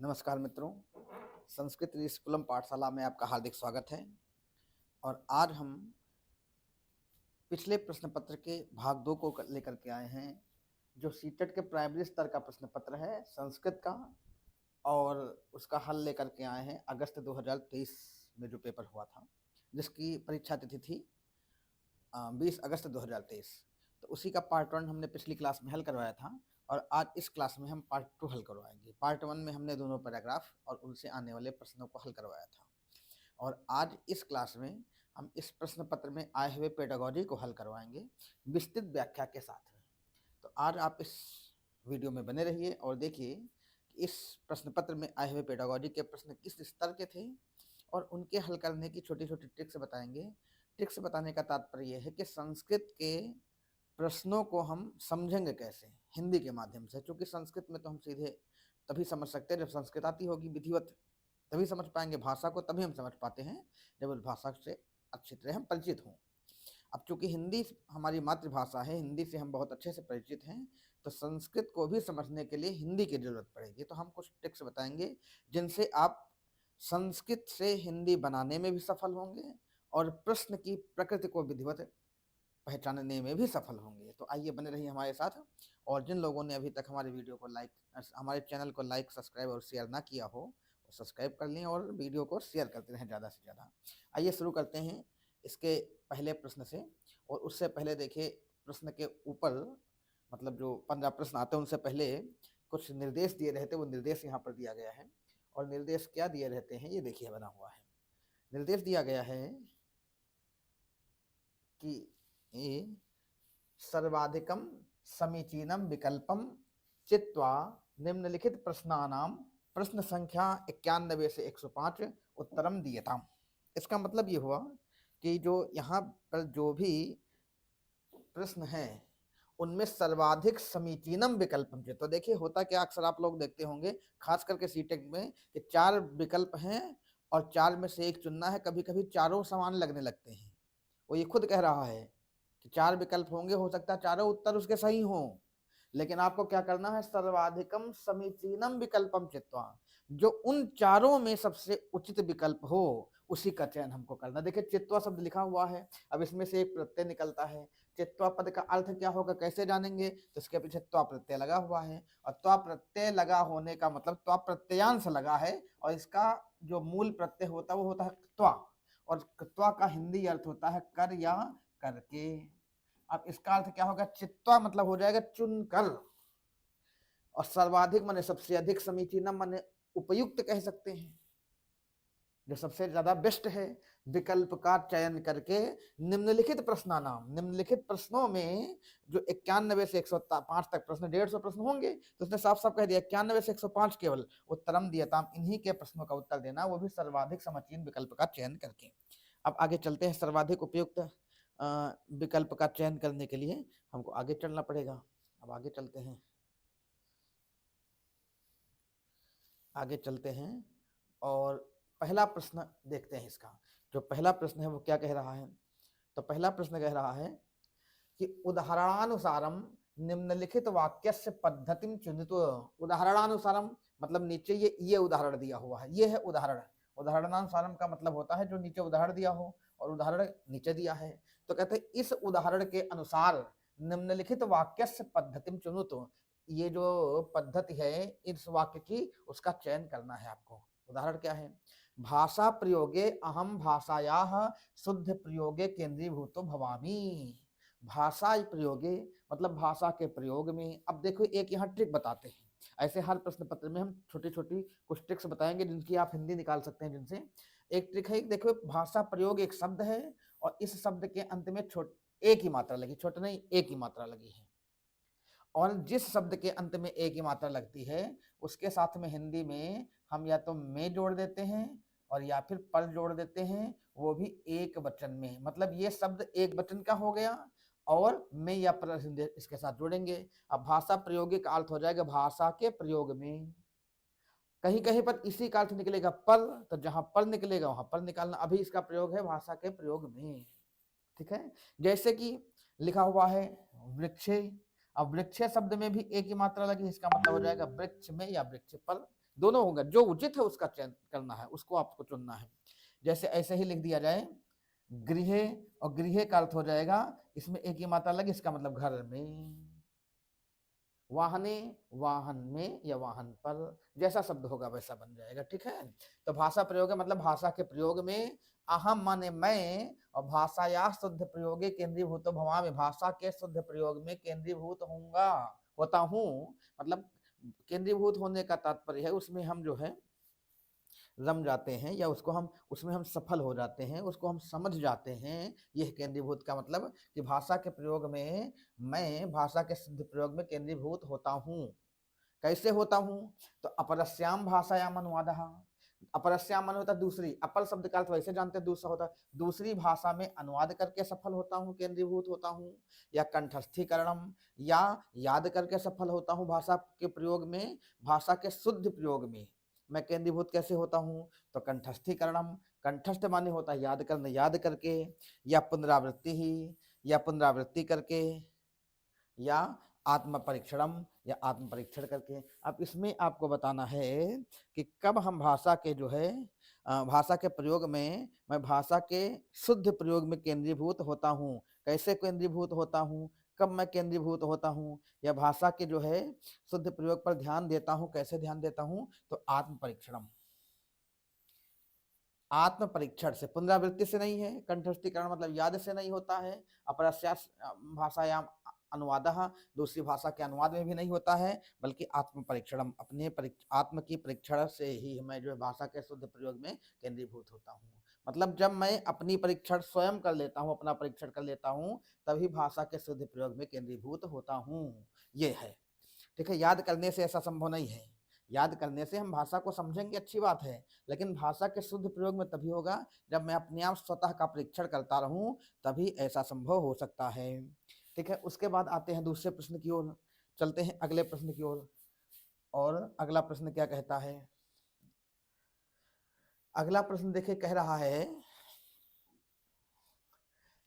नमस्कार मित्रों, संस्कृत स्कूलम पाठशाला में आपका हार्दिक स्वागत है। और आज हम पिछले प्रश्न पत्र के भाग 2 को लेकर के आए हैं, जो सीटेट के प्राइमरी स्तर का प्रश्न पत्र है संस्कृत का, और उसका हल लेकर के आए हैं अगस्त 2023 में जो पेपर हुआ था, जिसकी परीक्षा तिथि थी 20 अगस्त 2023। तो उसी का पार्ट 1 हमने पिछली क्लास में हल करवाया था, और आज इस क्लास में हम पार्ट 2 हल करवाएंगे। पार्ट 1 में हमने दोनों पैराग्राफ और उनसे आने वाले प्रश्नों को हल करवाया था, और आज इस क्लास में हम इस प्रश्न पत्र में आए हुए पेडागोजी को हल करवाएंगे विस्तृत व्याख्या के साथ में। तो आज आप इस वीडियो में बने रहिए और देखिए कि इस प्रश्न पत्र में आए हुए पेडागोजी के प्रश्न किस स्तर के थे, और उनके हल करने की छोटी छोटी ट्रिक्स बताएंगे। ट्रिक्स बताने का तात्पर्य यह है कि संस्कृत के प्रश्नों को हम समझेंगे कैसे हिंदी के माध्यम से, क्योंकि संस्कृत में तो हम सीधे तभी समझ सकते हैं जब संस्कृत आती होगी विधिवत, तभी समझ पाएंगे। भाषा को तभी हम समझ पाते हैं जब उस भाषा से अच्छी तरह हम परिचित हों। अब चूंकि हिंदी हमारी मातृभाषा है, हिंदी से हम बहुत अच्छे से परिचित हैं, तो संस्कृत को भी समझने के लिए हिंदी की जरूरत पड़ेगी। तो हम कुछ ट्रिक्स बताएंगे जिनसे आप संस्कृत से हिंदी बनाने में भी सफल होंगे और प्रश्न की प्रकृति को विधिवत पहचानने में भी सफल होंगे। तो आइए बने रहिए हमारे साथ। और जिन लोगों ने अभी तक हमारे वीडियो को हमारे चैनल को लाइक, सब्सक्राइब और शेयर ना किया हो, वो सब्सक्राइब कर लें और वीडियो को शेयर करते रहें ज़्यादा से ज़्यादा। आइए शुरू करते हैं इसके पहले प्रश्न से। और उससे पहले देखिए, प्रश्न के ऊपर मतलब जो 15 प्रश्न आते हैं उनसे पहले कुछ निर्देश दिए रहते, वो निर्देश यहाँ पर दिया गया है। और निर्देश क्या दिए रहते हैं ये देखिए बना हुआ है। निर्देश दिया गया है कि सर्वाधिकम समीचीनम विकल्पम चित्वा निम्नलिखित प्रश्नानां प्रश्न संख्या 91 से 105 उत्तरम दियताम। इसका मतलब ये हुआ कि जो यहाँ पर जो भी प्रश्न हैं उनमें सर्वाधिक समीचीनम विकल्पम चित। तो देखिए होता क्या, अक्सर आप लोग देखते होंगे खास करके सीटेट में कि 4 विकल्प हैं और 4 में से एक चुनना है। कभी कभी चारों समान लगने लगते हैं। वो ये खुद कह रहा है कि 4 विकल्प होंगे, हो सकता है चारों उत्तर उसके सही हों, लेकिन आपको क्या करना है, सर्वाधिकम समीचीनम विकल्पम चित्वा, जो उन चारों में सबसे उचित विकल्प हो उसी का चयन हमको करना। देखिए चित्वा शब्द लिखा हुआ है, अब इसमें से एक प्रत्यय निकलता है। चित्वा पद का अर्थ क्या होगा कैसे जानेंगे, तो इसके पीछे त्वा प्रत्यय लगा हुआ है, और त्वा प्रत्यय लगा होने का मतलब त्वा प्रत्ययांश लगा है, और इसका जो मूल प्रत्यय होता है वो होता है त्वा, और त्वा का हिंदी अर्थ होता है कर या करके। अब इसका अर्थ क्या होगा, चित्वा मतलब हो जाएगा चुन कर, और सर्वाधिक माने सबसे अधिक, समीचीनम माने उपयुक्त कह सकते हैं, जो सबसे ज्यादा बेस्ट है। विकल्प का चयन करके निम्नलिखित प्रश्नानाम, निम्नलिखित प्रश्नों में जो 91 से 105 तक प्रश्न, 150 प्रश्न होंगे, तो उसने साफ साफ कह दिया 91 से 105 केवल उत्तरम दियताम, इन्हीं के प्रश्नों का उत्तर देना, वो भी सर्वाधिक समीचीन विकल्प का चयन करके। अब आगे चलते हैं। सर्वाधिक उपयुक्त विकल्प का चयन करने के लिए हमको आगे चलना पड़ेगा। अब आगे चलते हैं, आगे चलते हैं और पहला प्रश्न देखते हैं। इसका जो पहला प्रश्न है वो क्या कह रहा है, तो पहला प्रश्न कह रहा है कि उदाहरणानुसारम निम्नलिखित वाक्यस्य पद्धतिम चुनित। उदाहरणानुसारम मतलब नीचे ये उदाहरण दिया हुआ है, ये है उदाहरण। उदाहरणानुसारम का मतलब होता है जो नीचे उदाहरण दिया हो, और उदाहरण नीचे दिया है। तो कहते हैं इस उदाहरण के अनुसार निम्नलिखित वाक्यस्य पद्धतिम चुनित, ये जो पद्धति है इस वाक्य की, उसका चयन करना है आपको। उदाहरण क्या है, भाषा प्रयोगे अहम भाषायाः शुद्ध प्रयोगे केंद्रीभूतो भवामि। भाषा प्रयोगे मतलब भाषा के प्रयोग में। अब देखो एक यहाँ ट्रिक बताते हैं, ऐसे हर प्रश्न पत्र में हम छोटी छोटी कुछ ट्रिक्स बताएंगे जिनकी आप हिंदी निकाल सकते हैं जिनसे। एक ट्रिक है, देखो भाषा प्रयोग एक शब्द है, और इस शब्द के अंत में एक ही मात्रा लगी, छोटा नहीं एक ही मात्रा लगी है, और जिस शब्द के अंत में एक ही मात्रा लगती है उसके साथ में हिंदी में हम या तो में जोड़ देते हैं और या फिर पर जोड़ देते हैं, वो भी एक वचन में। मतलब ये शब्द एक वचन का हो गया, और में या पर इसके साथ जोड़ेंगे। अब भाषा प्रयोगी का अर्थ हो जाएगा भाषा के प्रयोग में। कहीं कहीं पर इसी का अर्थ निकलेगा पर, तो जहां पर निकलेगा वहां पर निकालना। अभी इसका प्रयोग है भाषा के प्रयोग में, ठीक है। जैसे कि लिखा हुआ है वृक्षे, अब वृक्ष शब्द में भी एक ही मात्रा लगी, इसका मतलब हो जाएगा वृक्ष में या वृक्ष पर। दोनों होगा, जो उचित है उसका चयन करना है, उसको आपको चुनना है। जैसे ऐसे ही लिख दिया जाए गृह, और गृह का अर्थ हो जाएगा, इसमें एक ही मात्रा लगी, इसका मतलब घर में। वाहने, वाहन में या वाहन पर, जैसा शब्द होगा वैसा बन जाएगा, ठीक है। तो भाषा प्रयोग है मतलब भाषा के प्रयोग में, अहम माने मैं, और भाषा या शुद्ध प्रयोगे केंद्रीभूत भवा में, भाषा के शुद्ध प्रयोग में केंद्रीभूत होऊंगा, होता हूँ, मतलब केंद्रीभूत होने का तात्पर्य है उसमें हम जो है रम जाते हैं, या उसको हम उसमें हम सफल हो जाते हैं, उसको हम समझ जाते हैं। यह केंद्रीभूत का मतलब कि भाषा के प्रयोग में मैं भाषा के शुद्ध प्रयोग में केंद्रीभूत होता हूँ। कैसे होता हूँ? तो अपरस्याम भाषायाम अनुवादः, अपरस्याम मन होता है दूसरी, अपर शब्द का अर्थ वैसे जानते हैं दूसरा होता है, दूसरी भाषा में अनुवाद करके सफल होता हूँ, केंद्रीभूत होता हूँ। या कंठस्थीकरणम, या याद करके सफल होता हूँ भाषा के प्रयोग में, भाषा के शुद्ध प्रयोग में मैं केंद्रीभूत कैसे होता हूँ? तो कंठस्थीकरणम, कंठस्थ माने होता है याद करना, याद करके, या पुनरावृत्ति ही, या पुनरावृत्ति करके, या आत्म परीक्षणम, या आत्म परीक्षण करके। अब इसमें आपको बताना है कि कब हम भाषा के जो है भाषा के प्रयोग में मैं भाषा के शुद्ध प्रयोग में केंद्रीभूत होता हूँ, कैसे केंद्रीभूत होता हूँ, कब मैं केंद्रीभूत होता हूँ, या भाषा के जो है शुद्ध प्रयोग पर ध्यान देता हूँ, कैसे ध्यान देता हूँ? तो आत्म परीक्षणम, आत्म परीक्षण से, पुनरावृत्ति से नहीं है, कंठस्थीकरण मतलब याद से नहीं होता है, अपरस्या भाषायाम अनुवादः, दूसरी भाषा के अनुवाद में भी नहीं होता है, बल्कि आत्म परीक्षण, अपने आत्म की परीक्षण से ही मैं जो है भाषा के शुद्ध प्रयोग में केंद्रीभूत होता हूँ। मतलब जब मैं अपनी परीक्षण स्वयं कर लेता हूँ, अपना परीक्षण कर लेता हूँ, तभी भाषा के शुद्ध प्रयोग में केंद्रीभूत होता हूँ। ये है, ठीक है। याद करने से ऐसा संभव नहीं है, याद करने से हम भाषा को समझेंगे, अच्छी बात है, लेकिन भाषा के शुद्ध प्रयोग में तभी होगा जब मैं अपने आप स्वतः का परीक्षण करता रहूं, तभी ऐसा संभव हो सकता है, ठीक है। उसके बाद आते हैं दूसरे प्रश्न की ओर, चलते हैं अगले प्रश्न की ओर। और अगला प्रश्न क्या कहता है? अगला प्रश्न देखिए, कह रहा है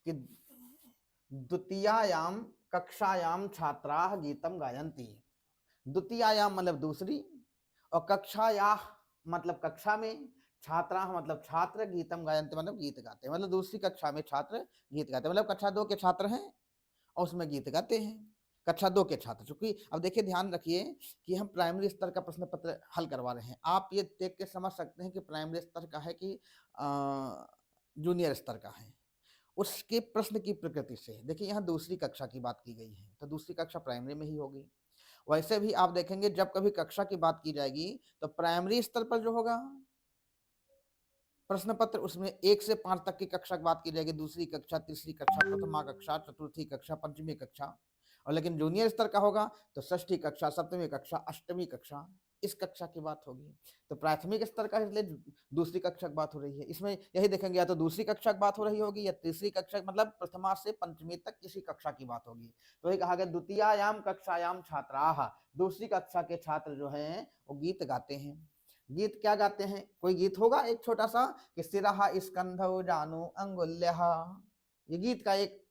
कि द्वितीयायाम कक्षायाम छात्राः गीतम गायन्ति। द्वितीयायाम मतलब दूसरी, और कक्षाया मतलब कक्षा में, छात्रा मतलब छात्र, गीतम गायन्ति मतलब गीत गाते हैं, मतलब दूसरी कक्षा में छात्र गीत गाते हैं, मतलब कक्षा 2 के छात्र हैं और उसमें गीत गाते हैं, कक्षा 2 के छात्र। चूंकि अब देखिए ध्यान रखिए कि हम प्राइमरी स्तर का प्रश्न पत्र हल करवा रहे हैं, आप ये देख के समझ सकते हैं कि प्राइमरी स्तर का है कि जूनियर स्तर का है, उसके प्रश्न की प्रकृति से। देखिए यहाँ दूसरी कक्षा की बात की गई है, तो दूसरी कक्षा प्राइमरी में ही होगी। वैसे भी आप देखेंगे जब कभी कक्षा की बात की जाएगी तो प्राइमरी स्तर पर जो होगा प्रश्न पत्र, उसमें 1 से 5 तक की कक्षा की बात की जाएगी, दूसरी कक्षा, तीसरी कक्षा, प्रथमा कक्षा, चतुर्थी कक्षा, पंचमी कक्षा। और लेकिन जूनियर स्तर का होगा तो षष्ठी कक्षा, सप्तमी कक्षा, अष्टमी कक्षा, इस कक्षा की बात होगी। तो प्राथमिक स्तर का इसलिए दूसरी कक्षा की बात हो रही है। इसमें यही देखेंगे या तो दूसरी कक्षा की बात हो रही होगी या तीसरी कक्षा, मतलब प्रथमा से पंचमी तक किसी कक्षा की बात होगी। तो ये कहा गया द्वितीयायाम कक्षायाम छात्राः, दूसरी कक्षा के छात्र जो हैं वो गीत गाते हैं। गीत क्या गाते हैं? कोई गीत होगा एक छोटा सा कि सिरहा स्कंधौ जानू अंगुल्यः, ये गीत का एक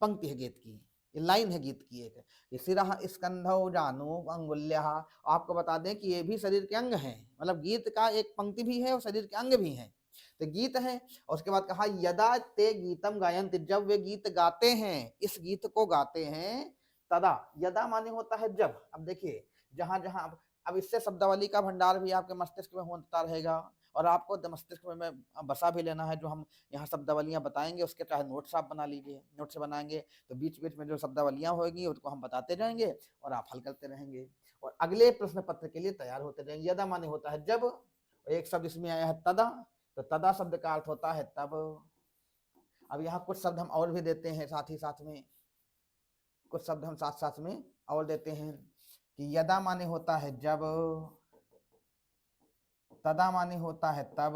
पंक्ति है, गीत की ये लाइन है गीत की एक, कि सिरहा स्कंधौ जानू अंगुल्यः। आपको बता दें कि ये भी शरीर के अंग हैं, मतलब गीत का एक पंक्ति भी है और शरीर के अंग भी हैं। तो गीत है, और उसके बाद कहा यदा ते गीतम गायन्ति, जब वे गीत गाते हैं, इस गीत को गाते हैं, तदा, यदा माने होता है जब। अब देखिए जहां जहां अब इससे शब्दावली का भंडार भी आपके मस्तिष्क में होता रहेगा, और आपको मस्तिष्क में बसा भी लेना है। जो हम यहाँ शब्दावलियां बताएंगे उसके चाहे नोट्स आप बना लीजिए, नोट्स बनाएंगे तो बीच बीच में जो शब्दावलियां होगी उसको हम बताते जाएंगे और आप हल करते रहेंगे और अगले प्रश्न पत्र के लिए तैयार होते जाएंगे। यदा माने होता है जब, एक शब्द इसमें आया है तदा, तो तदा शब्द का अर्थ होता है तब। अब यहाँ कुछ शब्द हम और भी देते हैं, साथ ही साथ में कुछ शब्द हम साथ साथ में और देते हैं कि यदा माने होता है जब, तदा माने होता है तब,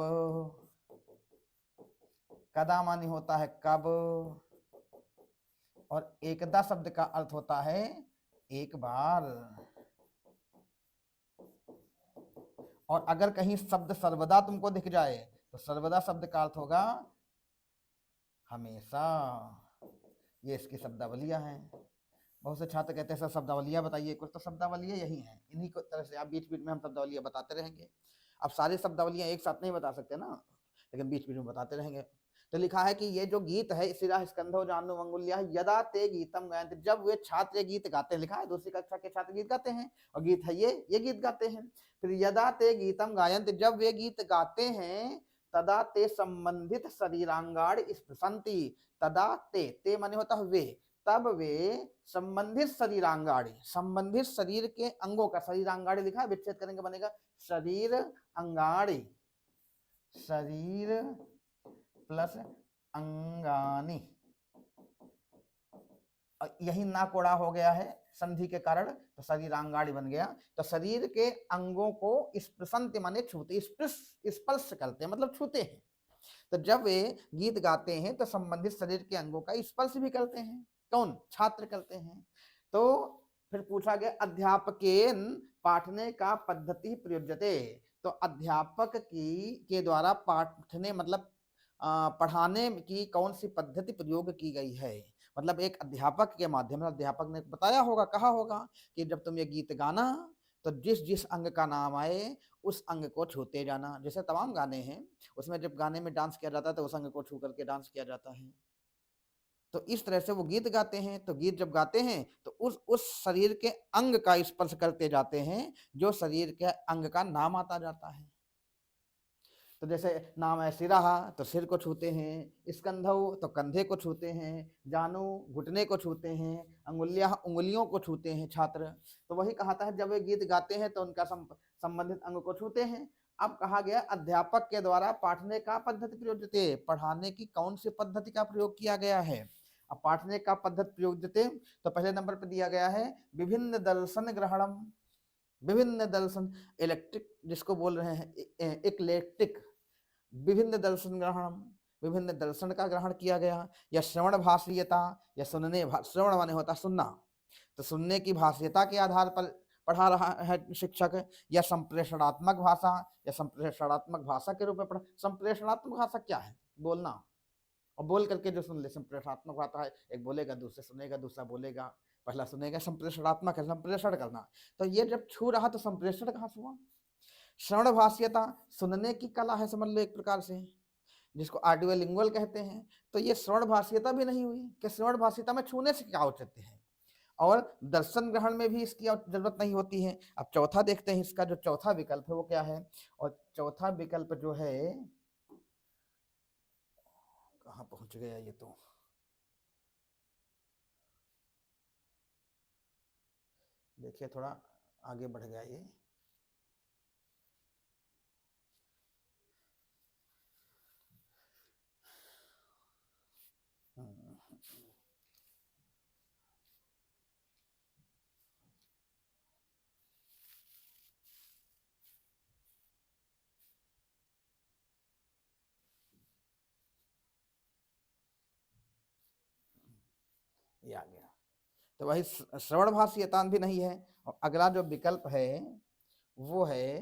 कदा माने होता है कब, और एकदा शब्द का अर्थ होता है एक बार। और अगर कहीं शब्द सर्वदा तुमको दिख जाए तो सर्वदा शब्द का अर्थ होगा हमेशा। ये इसकी शब्दावलियां हैं। बहुत से छात्र कहते हैं सर शब्दावलियाँ बताइए, कुछ तो शब्दावलियाँ यही हैं, इन्हीं को तरह से आप बीच बीच में हम शब्दावलियाँ बताते रहेंगे। अब सारी शब्दावलियाँ एक साथ नहीं बता सकते ना, लेकिन बीच बीच में बताते रहेंगे। तो लिखा है कि ये जो गीत है, शिरा स्कंधो जानु अंगुल्या यदा ते गीतम गायन्ति, जब वे छात्र ये गीत गाते हैं, लिखा है दूसरी कक्षा के छात्र गीत गाते हैं, और गीत है ये गीत गाते हैं। फिर यदा ते गीतम गायन्ति, जब वे गीत गाते हैं, तदा ते संबंधित शरीरांगाड़ स्पृशन्ति, तदा ते माने होता है वे, तब वे संबंधित शरीरांगाड़ी, संबंधित शरीर के अंगों का, शरीरांगाड़ी लिखा है, विच्छेद करेंगे बनेगा शरीर अंगाड़ी, शरीर प्लस अंगानी, यही नाकोड़ा हो गया है संधि के कारण, तो शरीरांगाड़ी बन गया। तो शरीर के अंगों को स्पृशन्ति माने छूते, स्पर्श करते हैं मतलब छूते हैं। तो जब वे गीत गाते हैं तो संबंधित शरीर के अंगों का स्पर्श भी करते हैं, कौन? छात्र करते हैं। तो फिर पूछा गया अध्यापकेन पाठने का पद्धति प्रयुज्यते, तो अध्यापक के द्वारा पाठने मतलब पढ़ाने की कौन सी पद्धति प्रयोग की गई है, मतलब एक अध्यापक के माध्यम से, अध्यापक ने बताया होगा, कहा होगा कि जब तुम ये गीत गाना तो जिस जिस अंग का नाम आए उस अंग को छूते जाना। जैसे तमाम गाने हैं, उसमें जब गाने में डांस किया जाता है तो उस अंग को छू करके डांस किया जाता है। तो इस तरह से वो गीत गाते हैं, तो गीत जब गाते हैं तो उस शरीर के अंग का स्पर्श करते जाते हैं जो शरीर के अंग का नाम आता जाता है। तो जैसे नाम है सिरा तो सिर को छूते हैं, स्कंधौ तो कंधे को छूते हैं, जानू घुटने को छूते हैं, अंगुलियां उंगलियों को छूते हैं छात्र। तो वही कहा है जब वे गीत गाते हैं तो उनका संबंधित अंग को छूते हैं। अब कहा गया अध्यापक के द्वारा पाठने का पद्धति प्रयोज्यते, पढ़ाने की कौन सी पद्धति का प्रयोग किया गया है। अब पाठने का पद्धति प्रयोज्यते तो पहले नंबर पर दिया गया है विभिन्न दर्शन ग्रहणम, विभिन्न दर्शन, इलेक्ट्रिक जिसको बोल रहे हैं इक्लेक्टिक, विभिन्न दर्शन ग्रहण, विभिन्न दर्शन का ग्रहण किया गया, या श्रवण भाषीयता, या सुनने, श्रवण माने होता सुनना, तो सुनने की भाषीयता के आधार पर पढ़ा रहा है शिक्षक, या संप्रेषणात्मक भाषा, या संप्रेषणात्मक भाषा के रूप में पढ़ा। संप्रेषणात्मक भाषा क्या है? बोलना और बोल करके जो सुन ले, संप्रेषणात्मक भाषा है, एक बोलेगा दूसरे सुनेगा, दूसरा बोलेगा, पहला सुनेगा, संप्रेषणात्मक है, संप्रेषण करना। तो ये जब छू रहा तो संप्रेषण कहाँ से हुआ? श्रवण भाष्यता सुनने की कला है, समझ लो एक प्रकार से, जिसको ऑडियो लिंगुअल कहते हैं। तो ये श्रवण भाष्यता भी नहीं हुई कि श्रवण भाष्यता में छूने से क्या औचित्य है, और दर्शन ग्रहण में भी इसकी जरूरत नहीं होती है। अब चौथा देखते हैं, इसका जो चौथा विकल्प है वो क्या है, और चौथा विकल्प जो है कहाँ पहुंच गया ये, तो देखिए थोड़ा आगे बढ़ गया ये। ये आ गया, तो वही श्रवण भाष्यतान भी नहीं है। और अगला जो विकल्प है वो है,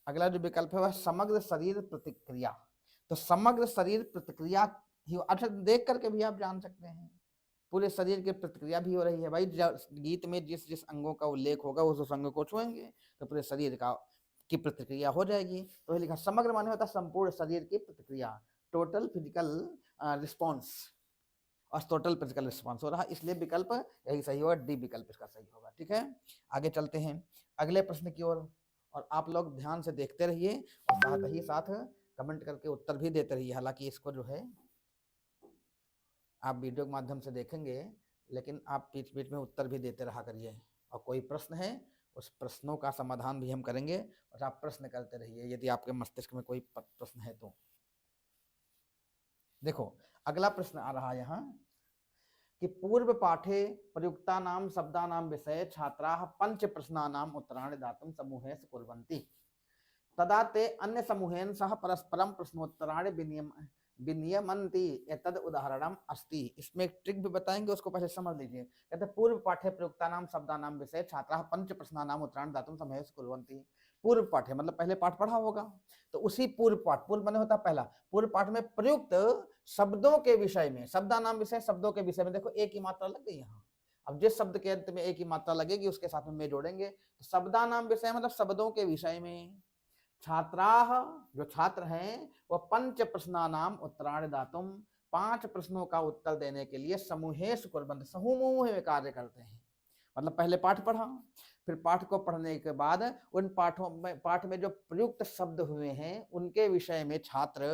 अगला जो विकल्प है वह समग्र शरीर प्रतिक्रिया। तो समग्र शरीर प्रतिक्रिया ही, अच्छा देख करके भी आप जान सकते हैं, पूरे शरीर की प्रतिक्रिया भी हो रही है भाई। गीत में जिस जिस अंगों का उल्लेख होगा उस अंग को छुएंगे तो पूरे शरीर का की प्रतिक्रिया हो जाएगी। तो लिखा समग्र माने होता संपूर्ण शरीर की प्रतिक्रिया, टोटल फिजिकल रिस्पॉन्स, और टोटल फिजिकल रिस्पॉन्स हो रहा, इसलिए विकल्प यही सही होगा, डी विकल्प इसका सही होगा। ठीक है, आगे चलते हैं अगले प्रश्न की ओर, और आप लोग ध्यान से देखते रहिए और साथ ही साथ कमेंट करके उत्तर भी देते रहिए। हालांकि इसको जो है आप वीडियो के माध्यम से देखेंगे, लेकिन आप बीच बीच में उत्तर भी देते रहा करिए, और कोई प्रश्न है उस प्रश्नों का समाधान भी हम करेंगे, और आप प्रश्न करते रहिए यदि आपके मस्तिष्क में कोई प्रश्न है तो। देखो अगला प्रश्न आ रहा है यहाँ कि पूर्व पाठे प्रयुक्तानां शब्दानां विषये छात्राः पंच प्रश्नानाम् उत्तराणि दातुं समूहे कुर्वन्ति, तदा ते अन्य समूहेन सह परस्परं प्रश्नोत्तराणि विनियमन्ति, एतद् उदाहरणम् अस्ति। इसमें एक ट्रिक भी बताएंगे, उसको पहले समझ लीजिए। कहते पूर्व पाठे प्रयुक्तानां शब्दानां विषये छात्राः पंच प्रश्नानाम् उत्तराणि दातुं समूहे कुर्वन्ति। पूर्व पाठ है मतलब पहले पाठ पढ़ा होगा, तो उसी पूर्व पाठ, पूर्व माने होता पहला, पूर्व पाठ में प्रयुक्त शब्दों के विषय में, शब्दानाम विषय शब्दों के विषय में, देखो एक ही मात्रा लग गई यहाँ, अब जिस शब्द के अंत में एक ही मात्रा लगेगी उसके साथ में मैं जोड़ेंगे। तो शब्दानाम विषय मतलब शब्दों के विषय में। छात्राः जो छात्र हैं वह पंच प्रश्नानाम उत्तराणि दातुम 5 प्रश्नों का उत्तर देने के लिए समूहेषु कुर्वन्ति समूह में कार्य करते हैं। मतलब पहले पाठ पढ़ा, फिर पाठ को पढ़ने के बाद उन पाठ में जो प्रयुक्त शब्द हुए हैं उनके विषय में छात्र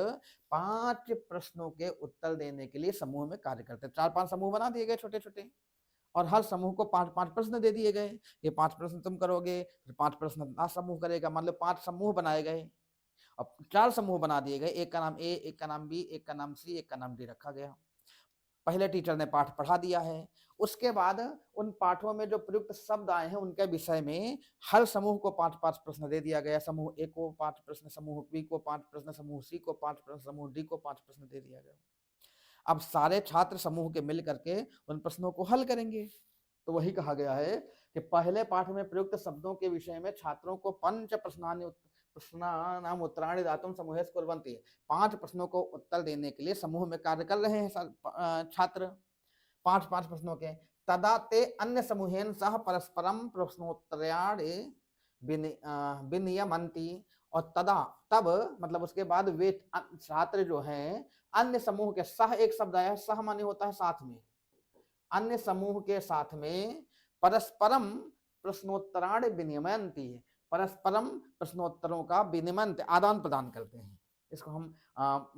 5 प्रश्नों के उत्तर देने के लिए समूह में कार्य करते हैं। 4-5 समूह बना दिए गए छोटे छोटे, और हर समूह को 5-5 प्रश्न दे दिए गए। ये 5 प्रश्न तुम करोगे, फिर 5 प्रश्न अगला समूह करेगा। मान लो 5 समूह बनाए गए, अब 4 समूह बना दिए गए, एक का नाम ए, एक का नाम बी, एक का नाम सी, एक का नाम डी रखा गया। पहले टीचर ने पाठ पढ़ा दिया है, उसके बाद उन पाठों में जो प्रयुक्त शब्द आए हैं उनके विषय में हर समूह को 5-5 प्रश्न दे दिया गया। समूह ए को 5 प्रश्न, समूह बी को 5 प्रश्न, समूह सी को 5 प्रश्न, समूह डी को 5 प्रश्न दे दिया गया। अब सारे छात्र समूह के मिल करके उन प्रश्नों को हल करेंगे। तो वही कहा गया है कि पहले पाठ में प्रयुक्त शब्दों के विषय में छात्रों को पंच प्रश्नानाम उत्तराणि दातुम समूहेषु कुर्वन्ति 5 प्रश्नों को उत्तर देने के लिए समूह में कार्य कर रहे हैं छात्र 5-5 प्रश्नों के। तदा ते अन्य समूहेन सह परस्परम प्रश्नोत्तराणि विनियमन्ति, और तदा तब मतलब उसके बाद वे छात्र जो हैं अन्य समूह के, सह एक शब्द आया है, सह माने होता है साथ में, अन्य समूह के साथ में परस्परम प्रश्नोत्तराणि विनिमयन्ति, परस्परम प्रश्नोत्तरों का विनिमय आदान प्रदान करते हैं। इसको हम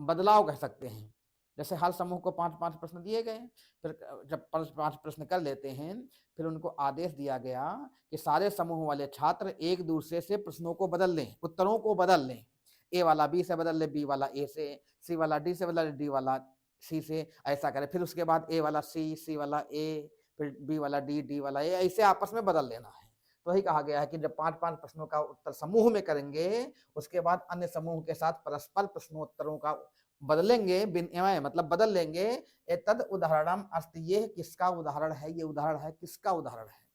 बदलाव कह सकते हैं। जैसे हर समूह को 5-5 प्रश्न दिए गए, फिर जब 5 प्रश्न कर लेते हैं फिर उनको आदेश दिया गया कि सारे समूह वाले छात्र एक दूसरे से प्रश्नों को बदल लें, उत्तरों को बदल लें। ए वाला बी से बदल ले, बी वाला ए से, सी वाला डी से बदल, डी वाला सी से, ऐसा करें। फिर उसके बाद ए वाला सी, सी वाला ए, फिर बी वाला डी, डी वाला ए, ऐसे आपस में बदल लेना है। तो वही कहा गया है कि जब 5-5 प्रश्नों का उत्तर समूह में करेंगे उसके बाद अन्य समूह के साथ परस्पर प्रश्नोत्तरों का बदलेंगे, विनिमय मतलब बदल लेंगे। एतद उदाहरणम अस्ति, ये किसका उदाहरण है, ये उदाहरण है, किसका उदाहरण है।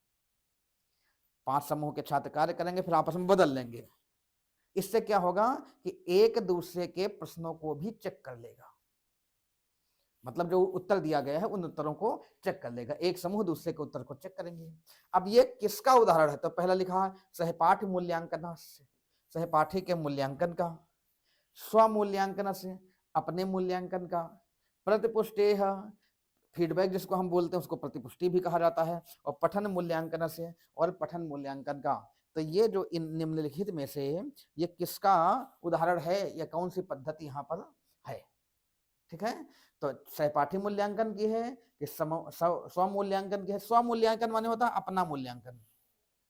5 समूह के छात्र कार्य करेंगे फिर आपस में बदल लेंगे। इससे क्या होगा कि एक दूसरे के प्रश्नों को भी चेक कर लेगा, मतलब जो उत्तर दिया गया है उन उत्तरों को चेक कर लेगा। एक समूह दूसरे के उत्तर को चेक करेंगे। अब ये किसका उदाहरण है, तो पहला लिखा सहपाठी मूल्यांकन, सहपाठी के मूल्यांकन का, स्वमूल्यांकन से अपने मूल्यांकन का, प्रतिपुष्टि फीडबैक जिसको हम बोलते हैं उसको प्रतिपुष्टि भी कहा जाता है, और पठन मूल्यांकन से और पठन मूल्यांकन का। तो ये जो इन निम्नलिखित में से ये किसका उदाहरण है या कौन सी पद्धति यहाँ पर है, ठीक है। तो सहपाठी मूल्यांकन की है कि स्वमूल्यांकन की है। स्वमूल्यांकन माने होता है अपना मूल्यांकन,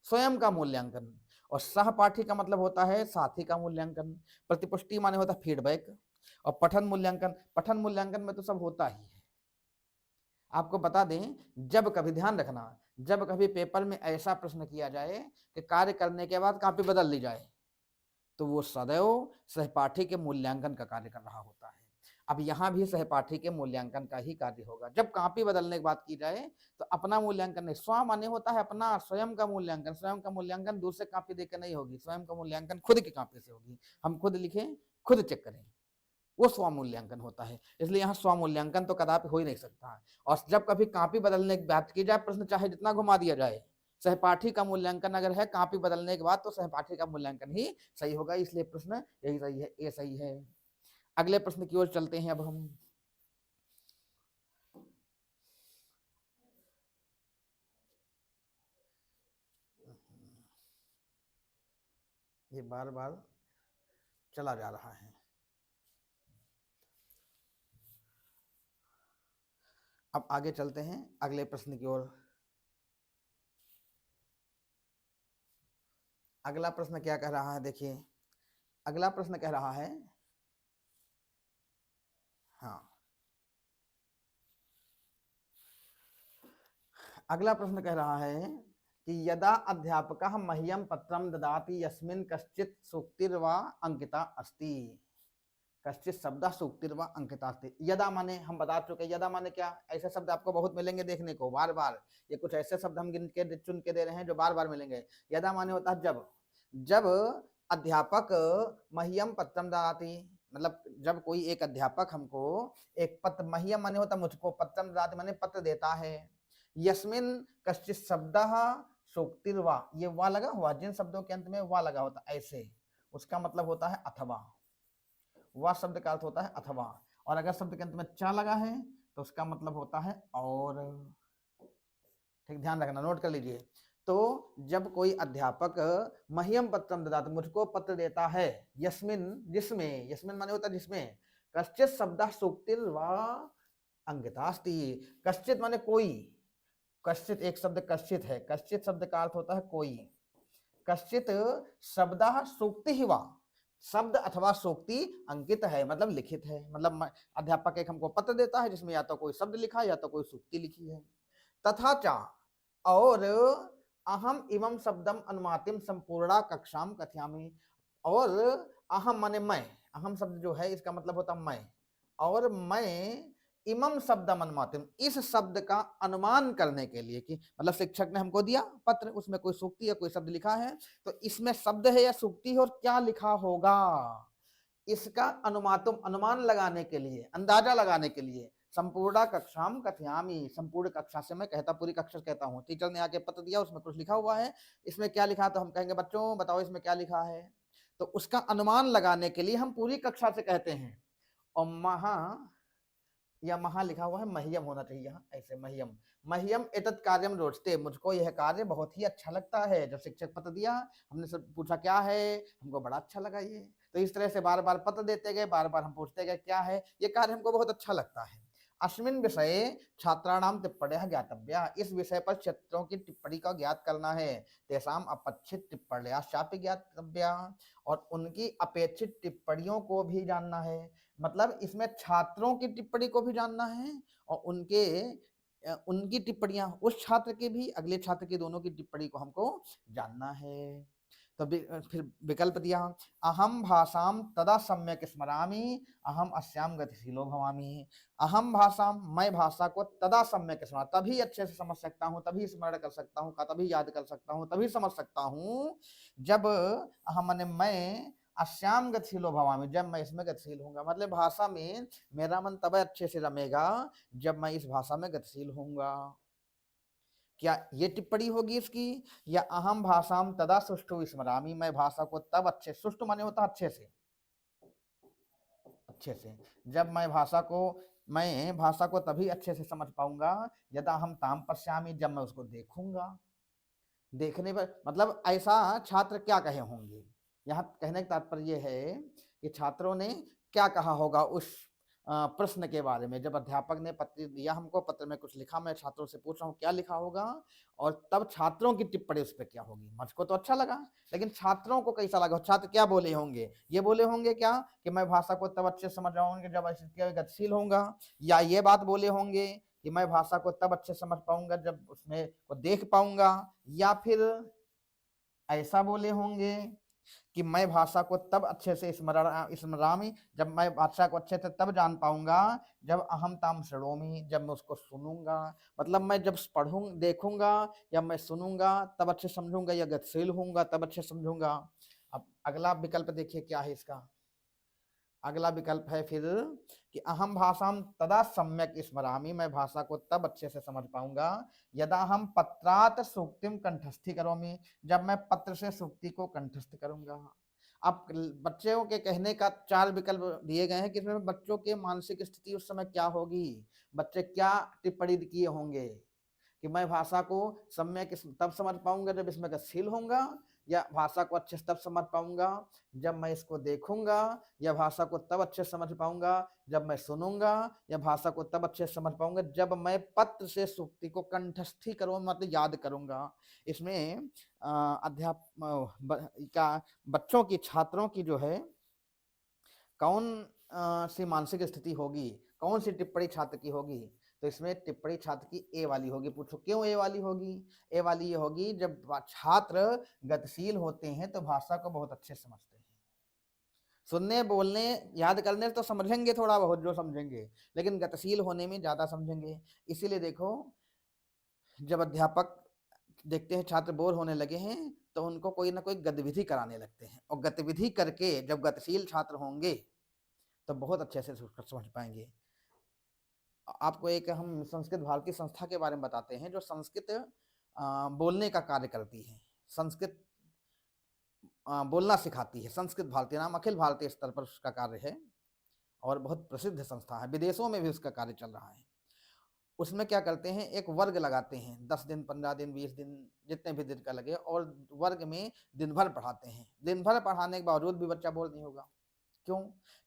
स्वयं का मूल्यांकन, और सहपाठी का मतलब होता है साथी का मूल्यांकन। प्रतिपुष्टि माने होता है फीडबैक, और पठन मूल्यांकन में तो सब होता ही है। आपको बता दें, जब कभी ध्यान रखना, जब कभी पेपर में ऐसा प्रश्न किया जाए कि कार्य करने के बाद कॉपी बदल ली जाए तो वो सदैव सहपाठी के मूल्यांकन का कार्य कर रहा होता है। अब यहाँ भी सहपाठी के मूल्यांकन का ही कार्य होगा। जब कॉपी बदलने की बात की जाए तो अपना मूल्यांकन नहीं, स्व माने होता है अपना, स्वयं का मूल्यांकन। स्वयं का मूल्यांकन दूसरे कॉपी देकर नहीं होगी, स्वयं का मूल्यांकन खुद की कॉपी से होगी। हम खुद लिखें, खुद चेक करें, वो स्वमूल्यांकन होता है। इसलिए यहाँ स्वमूल्यांकन तो कदापि हो ही नहीं सकता। और जब कभी कॉपी बदलने की बात की जाए, प्रश्न चाहे जितना घुमा दिया जाए, सहपाठी का मूल्यांकन अगर है कॉपी बदलने के बाद तो सहपाठी का मूल्यांकन ही सही होगा। इसलिए प्रश्न यही सही है, ये सही है। अगले प्रश्न की ओर चलते हैं अब हम। ये बार बार चला जा रहा है। अब आगे चलते हैं अगले प्रश्न की ओर। अगला प्रश्न क्या कह रहा है, देखिए अगला प्रश्न कह रहा है, हाँ अगला प्रश्न कह रहा है कि यदा अध्यापकः मह्यं पत्रं ददाति यस्मिन् कश्चित् सूक्तिर्वा अंकिता अस्ति, कश्चित् शब्दः सूक्तिर्वा अंकिता अस्ति। यदा माने हम बता चुके, यदा माने क्या, ऐसे शब्द आपको बहुत मिलेंगे देखने को बार बार। ये कुछ ऐसे शब्द हम गिन के चुन के दे रहे हैं जो बार बार मिलेंगे। यदा माने होता है जब, जब अध्यापक मह्यम पत्रम ददाति, मतलब जब कोई एक अध्यापक हमको एक पत्र, मह्यम माने होता मुझको, पत्रम ददाति माने पत्र देता है, यस्मिन कश्चित शब्दः सूक्तिर्वा, ये वा लगा हुआ, जिन शब्दों के अंत में वा लगा होता ऐसे, उसका मतलब होता है अथवा। वा शब्द का अर्थ होता है अथवा, और अगर शब्द के अंत में चा लगा है तो उसका मतलब होता है और। ठीक, ध्यान रखना, नोट कर लीजिए। तो जब कोई अध्यापक मह्यम पत्रम ददाति, मुझको पत्र देता है, यस्मिन जिसमें, यस्मिन माने होता है जिसमें, कश्चित शब्द सूक्तिर वा अंकितास्ति, कश्चित माने कोई, कश्चित एक शब्द कश्चित है, कश्चित शब्द का अर्थ होता है कोई, कश्चित शब्द सूक्ति ही वा, शब्द अथवा सूक्ति अंकित है मतलब लिखित है, मतलब अध्यापक एक हमको पत्र देता है जिसमें या तो कोई शब्द लिखा है या तो कोई सूक्ति लिखी है। तथा चा, और अहम इमं शब्दम अनुमातिम संपूर्णा कक्षाम कथयामि, और अहम माने मैं, अहम शब्द जो है इसका मतलब होता मैं, और मैं इमम शब्दम अनुमातिम, इस शब्द का अनुमान करने के लिए, कि मतलब शिक्षक ने हमको दिया पत्र, उसमें कोई सूक्ति या कोई शब्द लिखा है, तो इसमें शब्द है या सूक्ति है और क्या लिखा होगा, इसका अनुमातुम, अनुमान लगाने के लिए, अंदाजा लगाने के लिए, संपूर्ण कक्षाम कथयामि, संपूर्ण कक्षा से मैं कहता, पूरी कक्षा से कहता हूँ। टीचर ने आके पत्र दिया, उसमें कुछ लिखा हुआ है, इसमें क्या लिखा, तो हम कहेंगे बच्चों बताओ इसमें क्या लिखा है, तो उसका अनुमान लगाने के लिए हम पूरी कक्षा से कहते हैं। और महा, या महा लिखा हुआ है, मह्यम होना चाहिए यहाँ, ऐसे मह्यम, मह्यम एतत् कार्यम रोचते, मुझको यह कार्य बहुत ही अच्छा लगता है। जब शिक्षक पत्र दिया, हमने सब पूछा क्या है, हमको बड़ा अच्छा लगा ये, तो इस तरह से बार बार पत्र देते गए, बार बार हम पूछते गए क्या है, ये कार्य हमको बहुत अच्छा लगता है। अस्मिन विषये छात्राणाम टिप्पण्यः ज्ञातव्या, इस विषय पर छात्रों की टिप्पणी का ज्ञात करना है। तेषाम अपेक्षित टिप्पण्यश्चापि ज्ञातव्या, और उनकी अपेक्षित टिप्पणियों को भी जानना है, मतलब इसमें छात्रों की टिप्पणी को भी जानना है और उनकी टिप्पणियां, उस छात्र की भी, अगले छात्र की, दोनों की टिप्पणी को हमको जानना है। तो फिर विकल्प दिया, अहम भाषाम तदा सम्यक स्मरामि, अहम अस्याम गतिशीलो भवामि। अहम भाषाम, मैं भाषा को तदा सम्यक स्मरा, तभी अच्छे से समझ सकता हूँ, तभी स्मरण कर सकता हूँ, तभी याद कर सकता हूँ, तभी समझ सकता हूँ, जब अहम माने मैं, अस्याम गतिशीलो भवामि, जब मैं इसमें गतिशील होऊंगा, मतलब भाषा में मेरा मन तब अच्छे से रमेगा जब मैं इस भाषा में गतिशील होऊंगा। क्या ये टिप्पणी होगी इसकी, या अहम भाषाम तदा सुष्ठु स्मरामि, मैं भाषा को तब अच्छे, सुष्ठु माने होता अच्छे से, अच्छे से, जब मैं भाषा को तभी अच्छे से समझ पाऊंगा, यदा हम ताम पश्यामि, जब मैं उसको देखूंगा। देखने पर मतलब ऐसा छात्र क्या कहे होंगे, यहाँ कहने का तात्पर्य है कि छात्रों ने क्या कहा होगा उस प्रश्न के बारे में। जब अध्यापक ने पत्र दिया हमको, पत्र में कुछ लिखा, मैं छात्रों से पूछ रहा हूँ क्या लिखा होगा, और तब छात्रों की टिप्पणी उस पर क्या होगी। मुझको तो अच्छा लगा, लेकिन छात्रों को कैसा लगा, छात्र क्या बोले होंगे, ये बोले होंगे क्या कि मैं भाषा को तब अच्छे से समझ जाऊंगा जब गतिशील होऊंगा, या ये बात बोले होंगे कि मैं भाषा को तब अच्छे समझ पाऊंगा जब उसमें को देख पाऊंगा, या फिर ऐसा बोले होंगे कि मैं भाषा को तब अच्छे से स्मरामि, जब मैं भाषा को अच्छे से तब जान पाऊंगा जब अहम ताम शृणोमि, जब मैं उसको सुनूंगा, मतलब मैं जब देखूंगा या मैं सुनूंगा तब अच्छे समझूंगा, या गतिशील होऊंगा तब अच्छे समझूंगा। अब अगला विकल्प देखिए क्या है इसका, अगला विकल्प है फिर कि अहम भाषाम तदा सम्यक स्मरामि, मैं भाषा को तब अच्छे से समझ पाऊंगा, यदा हम पत्रात सूक्तिम कंठस्थी करोमि, जब मैं पत्र से सूक्ति को कंठस्थ करूंगा। अब बच्चों के कहने का 4 विकल्प दिए गए हैं कि इसमें बच्चों के मानसिक स्थिति उस समय क्या होगी, बच्चे क्या टिप्पणी किए होंगे कि मैं भाषा को सम्यक तब समझ पाऊंगा जब इसमें गतिशील होऊंगा, या भाषा को अच्छे से तब समझ पाऊंगा जब मैं इसको देखूंगा, या भाषा को तब अच्छे से समझ पाऊंगा जब मैं सुनूंगा, या भाषा को तब अच्छे से समझ पाऊंगा जब मैं पत्र से सूक्ति को कंठस्थी करूँ, मतलब याद करूंगा। इसमें का बच्चों की, छात्रों की जो है कौन सी मानसिक स्थिति होगी, कौन सी टिप्पणी छात्र की होगी, तो इसमें टिप्पणी छात्र की ए वाली होगी। पूछो क्यों ए वाली होगी, ए वाली ये होगी जब छात्र गतिशील होते हैं तो भाषा को बहुत अच्छे समझते हैं, सुनने बोलने याद करने तो समझेंगे थोड़ा बहुत जो समझेंगे, लेकिन गतिशील होने में ज्यादा समझेंगे। इसीलिए देखो जब अध्यापक देखते हैं छात्र बोर होने लगे हैं तो उनको कोई ना कोई गतिविधि कराने लगते हैं, और गतिविधि करके जब गतिशील छात्र होंगे तो बहुत अच्छे से समझ पाएंगे। आपको एक हम संस्कृत भारती संस्था के बारे में बताते हैं, जो संस्कृत बोलने का कार्य करती है, संस्कृत बोलना सिखाती है। संस्कृत भारती नाम अखिल भारतीय स्तर पर उसका कार्य है और बहुत प्रसिद्ध संस्था है, विदेशों में भी उसका कार्य चल रहा है। उसमें क्या करते हैं, एक वर्ग लगाते हैं, 10 दिन, 15 दिन, 20 दिन, जितने भी दिन का लगे, और वर्ग में दिन भर पढ़ाते हैं। दिन भर पढ़ाने के बावजूद भी बच्चा बोर नहीं होगा। क्यों?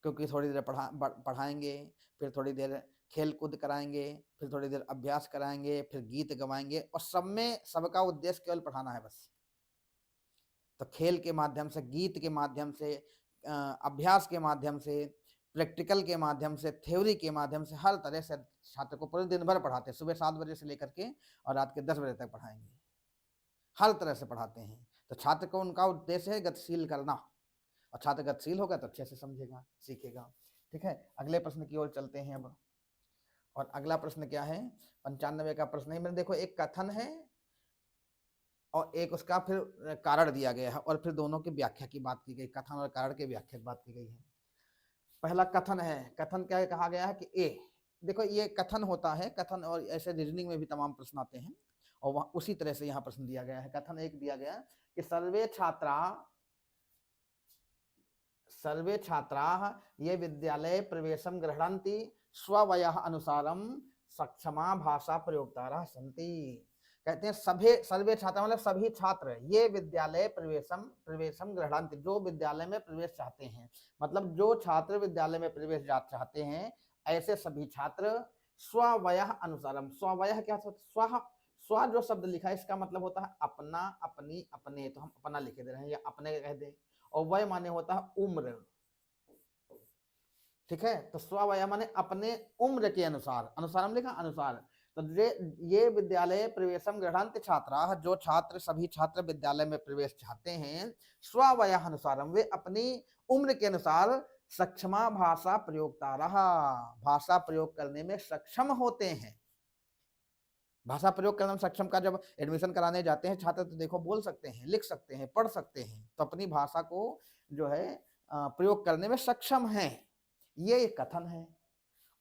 क्योंकि थोड़ी देर पढ़ाएंगे, फिर थोड़ी देर खेल कूद कराएंगे, फिर थोड़ी देर अभ्यास कराएंगे, फिर गीत गवाएंगे, और सब में सबका उद्देश्य केवल पढ़ाना है बस। तो खेल के माध्यम से, गीत के माध्यम से, अभ्यास के माध्यम से, प्रैक्टिकल के माध्यम से, थ्योरी के माध्यम से, हर तरह से छात्र को पूरे दिन भर पढ़ाते हैं। सुबह 7 बजे से लेकर के और रात के 10 बजे तक पढ़ाएंगे, हर तरह से पढ़ाते हैं। तो छात्र को, उनका उद्देश्य है गतिशील करना, और छात्र गतिशील होगा तो अच्छे से समझेगा, सीखेगा। ठीक है, अगले प्रश्न की ओर चलते हैं अब। और अगला प्रश्न क्या है, 95 का प्रश्न है। मैंने देखो, एक कथन है और एक उसका फिर कारण दिया गया है, और फिर दोनों की व्याख्या की बात की गई, कथन और कारण की व्याख्या की बात की गई है। पहला कथन है, कथन क्या है, कहा गया है कि ए, देखो ये कथन होता है, कथन, और ऐसे रीजनिंग में भी तमाम प्रश्न आते हैं, और वहां उसी तरह से यहाँ प्रश्न दिया गया है। कथन एक दिया गया कि सर्वे छात्रा ये विद्यालय प्रवेशम गृह्णन्ति स्ववयः अनुसारम सक्षमा भाषा प्रयोक्तारः सन्ति। कहते हैं सभी, सर्वे छात्र मतलब सभी छात्र, ये विद्यालय प्रवेशम गृह्णन्ति, जो विद्यालय में प्रवेश चाहते हैं, मतलब जो छात्र विद्यालय में प्रवेश चाहते हैं, ऐसे सभी छात्र स्ववयः अनुसारम। स्ववयः क्या होता है? स्व जो शब्द लिखा है, इसका मतलब होता है अपना, अपनी, अपने, तो हम अपना लिखे दे रहे हैं या अपने कह दे, और वय माने होता है उम्र। ठीक है, तो स्ववय माने अपने उम्र के अनुसार, अनुसारम लिखा अनुसार। तो ये विद्यालय प्रवेशम गृह्णन्ति छात्रा, जो छात्र, सभी छात्र विद्यालय में प्रवेश चाहते हैं, स्ववय अनुसारम, वे अपनी उम्र के अनुसार सक्षमा भाषा प्रयोक्तारः, भाषा प्रयोग करने में सक्षम होते हैं। भाषा प्रयोग करने में सक्षम का जब एडमिशन कराने जाते हैं छात्र, तो देखो बोल सकते हैं, लिख सकते हैं, पढ़ सकते हैं, तो अपनी भाषा को जो है प्रयोग करने में सक्षम है, ये एक कथन है।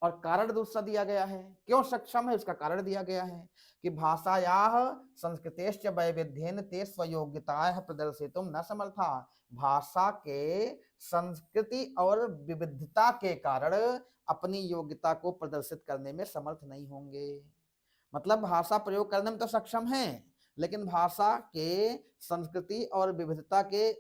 और कारण दूसरा दिया गया है, क्यों सक्षम है उसका कारण दिया गया है कि भाषायाः संस्कृतेश्च वैविध्येन ते स्वयोग्यताः प्रदर्शितुं न समर्था, भाषा के संस्कृति और विविधता के कारण अपनी योग्यता को प्रदर्शित करने में समर्थ नहीं होंगे। मतलब भाषा प्रयोग करने में तो सक्षम है, लेकिन भाषा के संस्कृति और विविधता के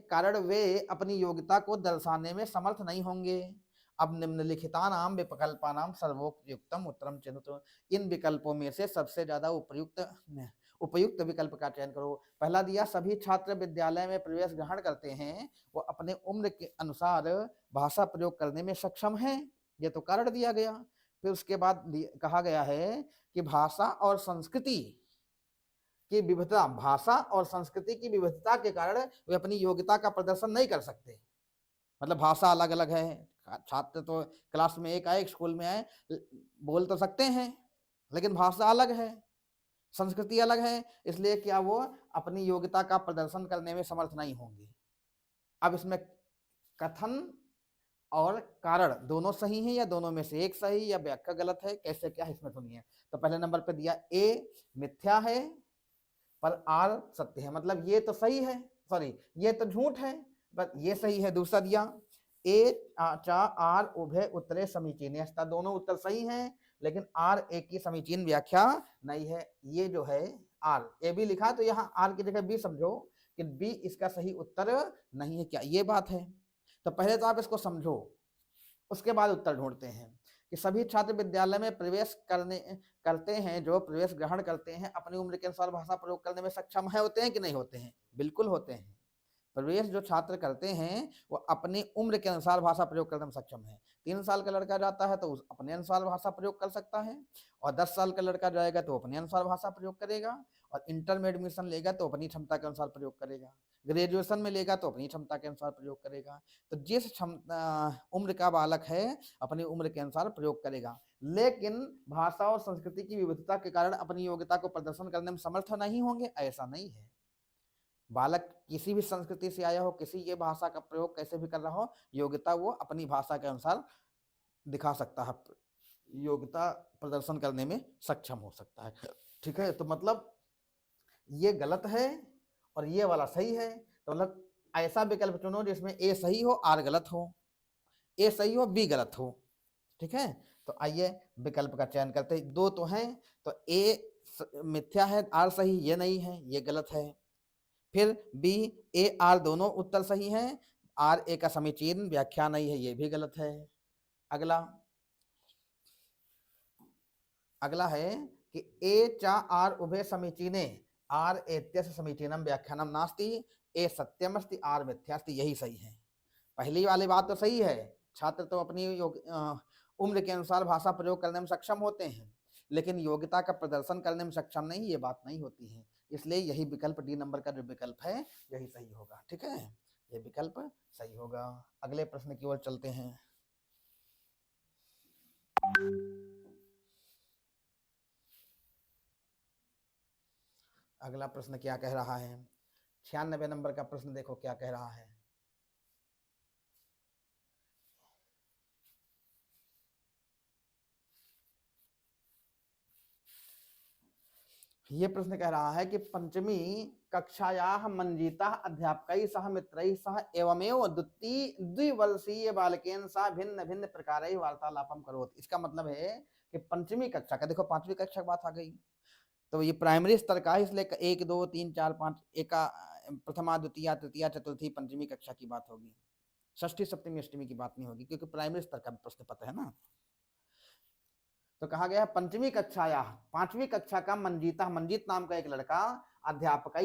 कारण वे अपनी योग्यता को दर्शाने में समर्थ नहीं होंगे। अब निम्नलिखितानाम विकल्पानाम सर्वोपयुक्तम उत्तरम चयन्तु, इन विकल्पों में से सबसे ज्यादा उपयुक्त विकल्प का चयन करो। पहला दिया, सभी छात्र विद्यालय में प्रवेश ग्रहण करते हैं, वो अपने उम्र के अनुसार भाषा प्रयोग करने में सक्षम है, ये तो कारण दिया गया। फिर उसके बाद कहा गया है कि भाषा और संस्कृति की विविधता, भाषा और संस्कृति की विविधता के कारण वे अपनी योग्यता का प्रदर्शन नहीं कर सकते। मतलब भाषा अलग अलग है, छात्र तो क्लास में एक आए, स्कूल में आए, बोल तो सकते हैं, लेकिन भाषा अलग है, संस्कृति अलग है, इसलिए क्या वो अपनी योग्यता का प्रदर्शन करने में समर्थ नहीं होंगे। अब इसमें कथन और कारण दोनों सही हैं या दोनों में से एक सही या व्याख्या गलत है, कैसे क्या है इसमें सुनिए। तो पहले नंबर पे दिया ए मिथ्या है पर आर सत्य है, मतलब ये तो सही है, सॉरी ये तो झूठ है पर ये सही है। दूसरा दिया ए चा आर उभय उत्तरे समीचीन, दोनों उत्तर सही हैं, लेकिन आर ए की समीचीन व्याख्या नहीं है। ये जो है आर, ए बी लिखा तो यहाँ आर की जगह बी समझो कि बी इसका सही उत्तर नहीं है, क्या ये बात है? तो पहले तो आप इसको समझो, उसके बाद उत्तर ढूंढते हैं कि सभी छात्र विद्यालय में प्रवेश करते हैं, जो प्रवेश ग्रहण करते हैं, अपनी उम्र के अनुसार भाषा प्रयोग करने में सक्षम है, होते हैं कि नहीं होते हैं? बिल्कुल होते हैं। प्रवेश जो छात्र करते हैं वो अपनी उम्र के अनुसार भाषा प्रयोग करने में सक्षम है। 3 साल का लड़का जाता है तो उस अपने अनुसार भाषा प्रयोग कर सकता है, और 10 साल का लड़का जाएगा तो अपने अनुसार भाषा प्रयोग करेगा, और इंटर में एडमिशन लेगा तो अपनी क्षमता के अनुसार प्रयोग करेगा, ग्रेजुएशन में लेगा तो अपनी क्षमता के अनुसार प्रयोग करेगा। तो जिस उम्र का बालक है अपनी उम्र के अनुसार प्रयोग करेगा, लेकिन भाषा और संस्कृति की विविधता के कारण अपनी योग्यता को प्रदर्शन करने में समर्थ नहीं होंगे, ऐसा नहीं है। बालक किसी भी संस्कृति से आया हो, किसी ये भाषा का प्रयोग कैसे भी कर रहा हो, योग्यता वो अपनी भाषा के अनुसार दिखा सकता है, योग्यता प्रदर्शन करने में सक्षम हो सकता है। ठीक है, तो मतलब ये गलत है और ये वाला सही है, तो मतलब ऐसा विकल्प चुनो जिसमें ए सही हो आर गलत हो, ए सही हो बी गलत हो। ठीक है, तो आइए विकल्प का चयन करते हैं। दो तो हैं, तो ए मिथ्या है आर सही, ये नहीं है, ये गलत है। फिर बी ए आर दोनों उत्तर सही हैं, आर ए का समीचीन व्याख्या नहीं है, ये भी गलत है। अगला अगला है कि ए चा आर उभय समीचीने आर एत्यस्य समीचीनम व्याख्यानम नास्ति, ए सत्यमस्ति आर मिथ्यास्ति, यही सही है। पहली वाली बात तो सही है, छात्र तो अपनी उम्र के अनुसार भाषा प्रयोग करने में सक्षम होते हैं, लेकिन योग्यता का प्रदर्शन करने में सक्षम नहीं, ये बात नहीं होती है। इसलिए यही विकल्प डी नंबर का जो विकल्प है यही सही होगा। ठीक है, ये विकल्प सही होगा। अगले प्रश्न की ओर चलते हैं। अगला प्रश्न क्या कह रहा है, 96 नंबर का प्रश्न देखो क्या कह रहा है। ये प्रश्न कह रहा है कि पंचमी कक्षायाः मंजितः अध्यापकैः सह मित्रैः सह एवमेव द्विवर्षीय बालकेन सह भिन्न भिन्न प्रकारैः वार्तालापं करोति। इसका मतलब है कि पंचमी कक्षा का, देखो पांचवी कक्षा की बात आ गई, तो ये प्राइमरी स्तर का है, इसलिए 1 2 3 4 5 एक प्रथमा द्वितीय तृतीय चतुर्थी पंचमी कक्षा की बात होगी, षष्ठी सप्तमी अष्टमी की बात नहीं होगी, क्योंकि प्राइमरी स्तर का प्रश्न पत्र है ना। तो कहा गया पंचमी कक्षा या पांचवी कक्षा का मंजीता, मंजीत नाम का एक लड़का अध्यापक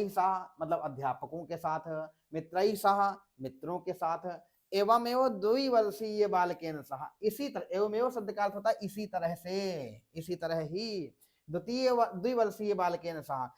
मतलब अध्यापकों के साथ, मित्र मित्रों के साथ, एवमेव द्विवर्षीय बालकेन सह, इसी तरह, एवमेव शब्द का अर्थ होता है इसी तरह से, इसी तरह ही, द्विवर्षीय बालकेन सह,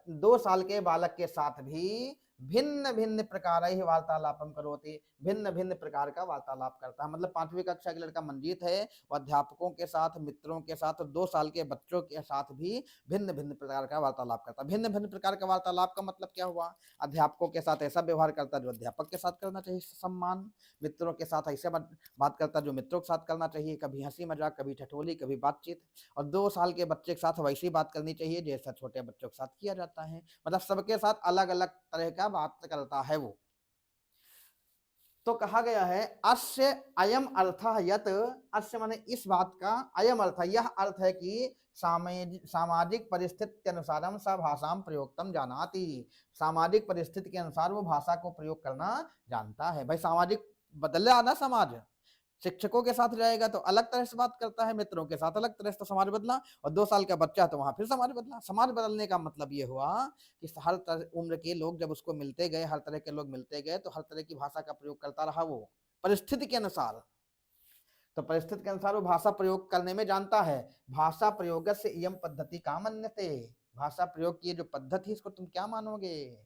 2 साल के बालक के साथ भी भिन्न भिन्न प्रकार ही वार्तालापम करोति, भिन्न भिन्न प्रकार का वार्तालाप करता है। मतलब पांचवी कक्षा का लड़का मंजीत है, वो अध्यापकों के साथ, मित्रों के साथ और 2 साल के बच्चों के साथ भी भिन्न भिन्न प्रकार का वार्तालाप करता है। भिन्न भिन्न प्रकार का वार्तालाप का मतलब क्या हुआ, अध्यापकों के साथ ऐसा व्यवहार करता है जो अध्यापक के साथ करना चाहिए सम्मान, मित्रों के साथ ऐसे बात करता है जो मित्रों के साथ करना चाहिए, कभी हंसी मजाक, कभी ठठोली, कभी बातचीत, और 2 साल के बच्चे के साथ वैसी बात करनी चाहिए जैसा छोटे बच्चों के साथ किया जाता है। मतलब सबके साथ अलग अलग तरह का बात करता है वो। तो कहा गया है अस्य अयम अर्थ यत, अस्य माने इस बात का, अयम अर्थ यह अर्थ है कि सामाजिक परिस्थिति के अनुसार स भाषा प्रयोक्तम जानाति, सामाजिक परिस्थिति के अनुसार वो भाषा को प्रयोग करना जानता है। भाई सामाजिक बदल रहा ना समाज, शिक्षकों के साथ रहेगा तो अलग तरह से बात करता है, मित्रों के साथ अलग तरह से, तो समाज बदला, और 2 साल का बच्चा तो वहां फिर समाज बदला। समाज बदलने का मतलब ये हुआ कि हर उम्र के लोग जब उसको मिलते गए, हर तरह के लोग मिलते गए, तो हर तरह की भाषा का प्रयोग करता रहा वो परिस्थिति के अनुसार, तो परिस्थिति के अनुसार वो भाषा प्रयोग करने में जानता है। भाषा प्रयोग से इयम पद्धति का मन्यते, भाषा प्रयोग की जो पद्धति इसको तुम क्या मानोगे,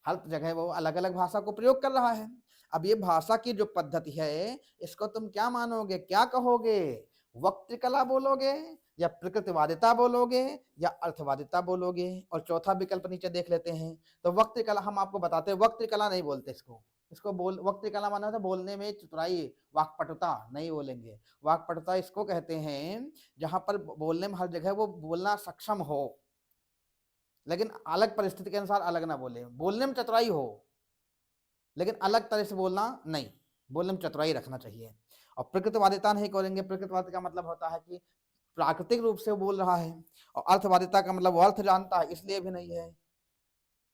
हर जगह वो अलग अलग भाषा को प्रयोग कर रहा है। अब ये भाषा की जो पद्धति है इसको तुम क्या मानोगे, क्या कहोगे, वक्तृ कला बोलोगे या प्रकृतिवादिता बोलोगे या अर्थवादिता बोलोगे। और चौथा विकल्प नीचे देख लेते हैं, तो वक्तृ कला हम आपको बताते हैं, वक्तृ कला नहीं बोलते इसको, इसको वक्तृ कला माना था बोलने में चतुराई, वाक्पटुता नहीं बोलेंगे। वाक्पटुता इसको कहते हैं जहां पर बोलने में हर जगह वो बोलना सक्षम हो, लेकिन अलग परिस्थिति के अनुसार अलग ना बोले, बोलने में चतुराई हो लेकिन अलग तरह से बोलना नहीं, बोलने में चतुराई रखना चाहिए। और प्रकृतिवादिता नहीं करेंगे, प्रकृतिवादिता का मतलब होता है कि प्राकृतिक रूप से बोल रहा है, और अर्थवादिता का मतलब वो अर्थ जानता है, इसलिए भी नहीं है।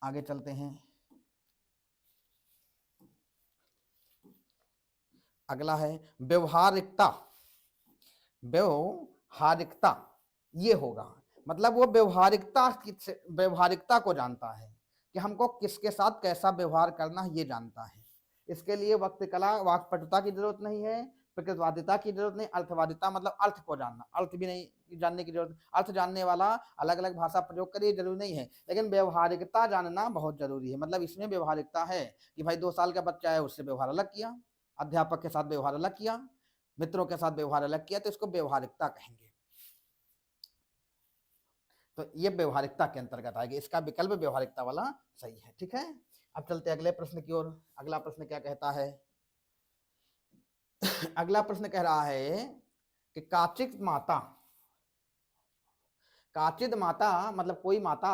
आगे चलते हैं, अगला है व्यवहारिकता, व्यवहारिकता ये होगा, मतलब वो व्यवहारिकता को जानता है कि हमको किसके साथ कैसा व्यवहार करना है, ये जानता है। इसके लिए वक्त कला वाक्पटुता की जरूरत नहीं है, प्रकृतवादिता की जरूरत नहीं, अर्थवादिता मतलब अर्थ को जानना, अर्थ भी नहीं जानने की जरूरत, अर्थ जानने वाला अलग अलग भाषा प्रयोग करे जरूरी नहीं है, लेकिन व्यवहारिकता जानना बहुत जरूरी है। मतलब इसमें व्यवहारिकता है कि भाई 2 साल का बच्चा है, उससे व्यवहार अलग किया, अध्यापक के साथ व्यवहार अलग किया, मित्रों के साथ व्यवहार अलग किया, तो इसको व्यवहारिकता कहेंगे। तो ये व्यवहारिकता के अंतर्गत आएगी, इसका विकल्प व्यवहारिकता वाला सही है। ठीक है, अब चलते अगले प्रश्न की ओर। अगला प्रश्न क्या कहता है, अगला प्रश्न कह रहा है कि काचित माता, काचिद माता मतलब कोई माता,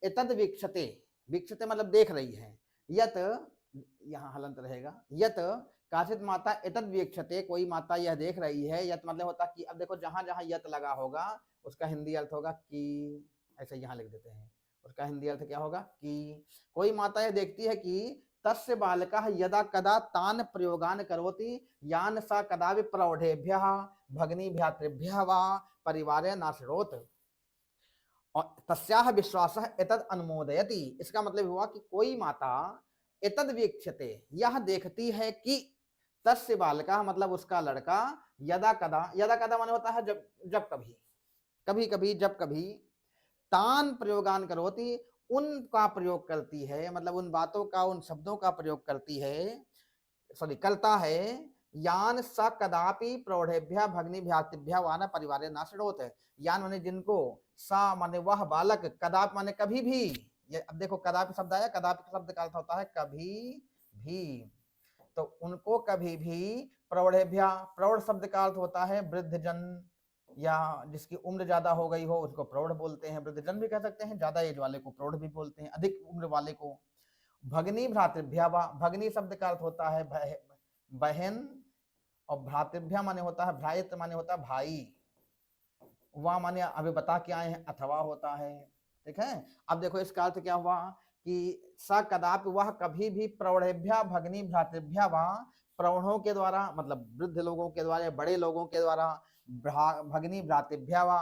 एतद वीक्षते, वीक्षते मतलब देख रही है, यत, यहाँ हलंत रहेगा, यत काचित माता एतद वीक्षते, कोई माता यह देख रही है, यत मतलब होता कि, अब देखो जहां जहां यत लगा होगा उसका हिंदी अर्थ होगा कि, ऐसे यहाँ लिख देते हैं, उसका हिंदी अर्थ क्या होगा कि, कोई माता यह देखती है कि तस्य बालकः यदा कदा तान प्रयोगान करोति यान सा कदा प्रौढ़ेभ्यः भगिनी भ्रातृभ्यः वा परिवारे नाशरोत और तस्याह विश्वासः एतद अनुमोदयति। इसका मतलब हुआ कि कोई माता एतद वीक्षते, यह देखती है कि तस्य बालका मतलब उसका लड़का, यदा कदा, यदा कदा माने होता है जब, जब कभी, कभी कभी, जब कभी, तान प्रयोगान करोति उनका प्रयोग करती है, मतलब उन बातों का, उन शब्दों का प्रयोग करती है, सॉरी करता है, यान स कदापि प्रौढ़ेभ्य भगनी भ्रातृभ्य वाना परिवारे नाशरोत है, यान माने जिनको, सा माने वह बालक, कदाप माने कभी भी, ये अब देखो कदापि शब्द आया, कदापि शब्द का अर्थ होता है कभी भी, तो उनको कभी भी, प्रौढ़ेभ्य, प्रौढ़ शब्द का अर्थ होता है वृद्धजन या जिसकी उम्र ज्यादा हो गई हो उसको प्रौढ़ बोलते हैं, वृद्धजन भी कह सकते हैं, ज्यादा एज वाले को प्रौढ़ भी बोलते हैं, अधिक उम्र वाले को। भगनी भ्रातृभ्य, भगनी शब्द का अर्थ होता है बहन, और भ्रातृभ्य माने होता है, भ्रात माने होता है भाई, वह माने अभी बता के आए हैं अथवा होता है, ठीक है। अब देखो इसका अर्थ क्या हुआ कि स कदापि वह कभी भी प्रौढ़ेभ्य भगनी भ्रातृभ्य वा, प्रौढ़ों के द्वारा मतलब वृद्ध लोगों के द्वारा, बड़े लोगों के द्वारा, भगनी भ्रातृभ्य वा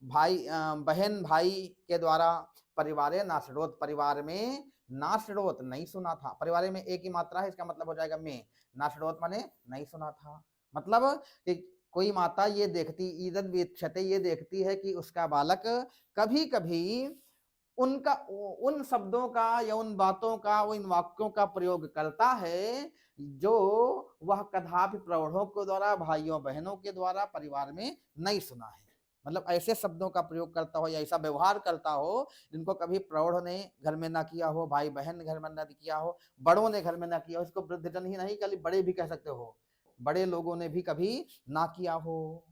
भाई बहन भाई के द्वारा, परिवारे नाशरोत परिवार में, नाशरोत नहीं सुना था, परिवार में एक ही मात्रा है, इसका मतलब हो जाएगा में, नाशरोत माने नहीं सुना था, मतलब कि कोई माता ये देखती, ईदत वीक्षते ये देखती है कि उसका बालक कभी कभी उनका, उन शब्दों का या उन बातों का, उन वाक्यों का प्रयोग करता है जो वह कदापि प्रौढ़ों के द्वारा, भाइयों बहनों के द्वारा परिवार में नहीं सुना है, मतलब ऐसे शब्दों का प्रयोग करता हो या ऐसा व्यवहार करता हो जिनको कभी प्रौढ़ ने घर में ना किया हो, भाई बहन घर में ना किया हो, बड़ों ने घर में ना किया हो, इसको वृद्धजन ही नहीं खाली बड़े भी कह सकते हो, बड़े लोगों ने भी कभी ना किया हो,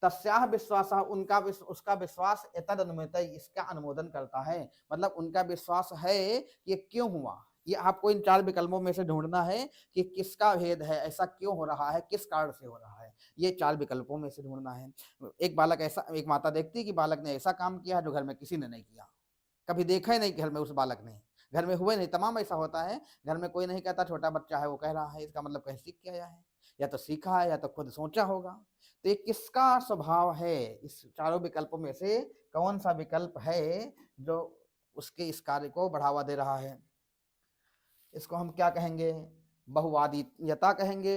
तस्याह विश्वास, उनका उसका विश्वास एतद अनुमोदय, इसका अनुमोदन करता है, मतलब उनका विश्वास है कि ये क्यों हुआ, ये आपको इन चार विकल्पों में से ढूंढना है कि किसका भेद है, ऐसा क्यों हो रहा है, किस कारण से हो रहा है, ये चार विकल्पों में से ढूंढना है। एक बालक ऐसा, एक माता देखती कि बालक ने ऐसा काम किया जो घर में किसी ने नहीं किया, कभी देखा ही नहीं घर में उस बालक ने, घर में हुए नहीं, तमाम ऐसा होता है, घर में कोई नहीं कहता, छोटा बच्चा है वो कह रहा है, इसका मतलब कहीं सीख के आया है, या तो सीखा है या तो खुद सोचा होगा। तो ये किसका स्वभाव है, इस चारों विकल्पों में से कौन सा विकल्प है जो उसके इस कार्य को बढ़ावा दे रहा है, इसको हम क्या कहेंगे, बहुवादीयता कहेंगे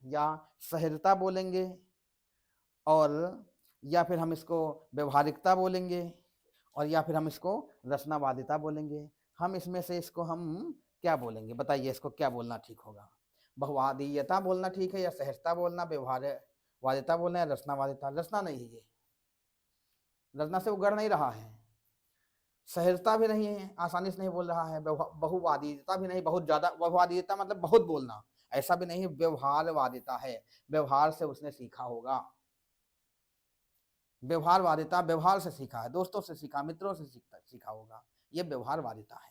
या सहजता बोलेंगे, और या फिर हम इसको व्यवहारिकता बोलेंगे, और या फिर हम इसको रचनावादिता बोलेंगे, हम इसमें से इसको हम क्या बोलेंगे, बताइए इसको क्या बोलना ठीक होगा, बहुवादीयता बोलना ठीक है या सहजता बोलना, व्यवहारवादिता बोलना या रचनावादिता, रचना नहीं है ये, रचना से उगड़ नहीं रहा है, सहजता भी नहीं है, आसानी से नहीं बोल रहा है, बहुवादीयता भी नहीं, बहुत ज्यादा, बहुवादीयता मतलब बहुत बोलना, ऐसा भी नहीं, व्यवहारवादिता है, व्यवहार से उसने सीखा होगा, व्यवहारवादिता व्यवहार से सीखा है, दोस्तों से सीखा, मित्रों से सीखा होगा, ये व्यवहारवादिता है,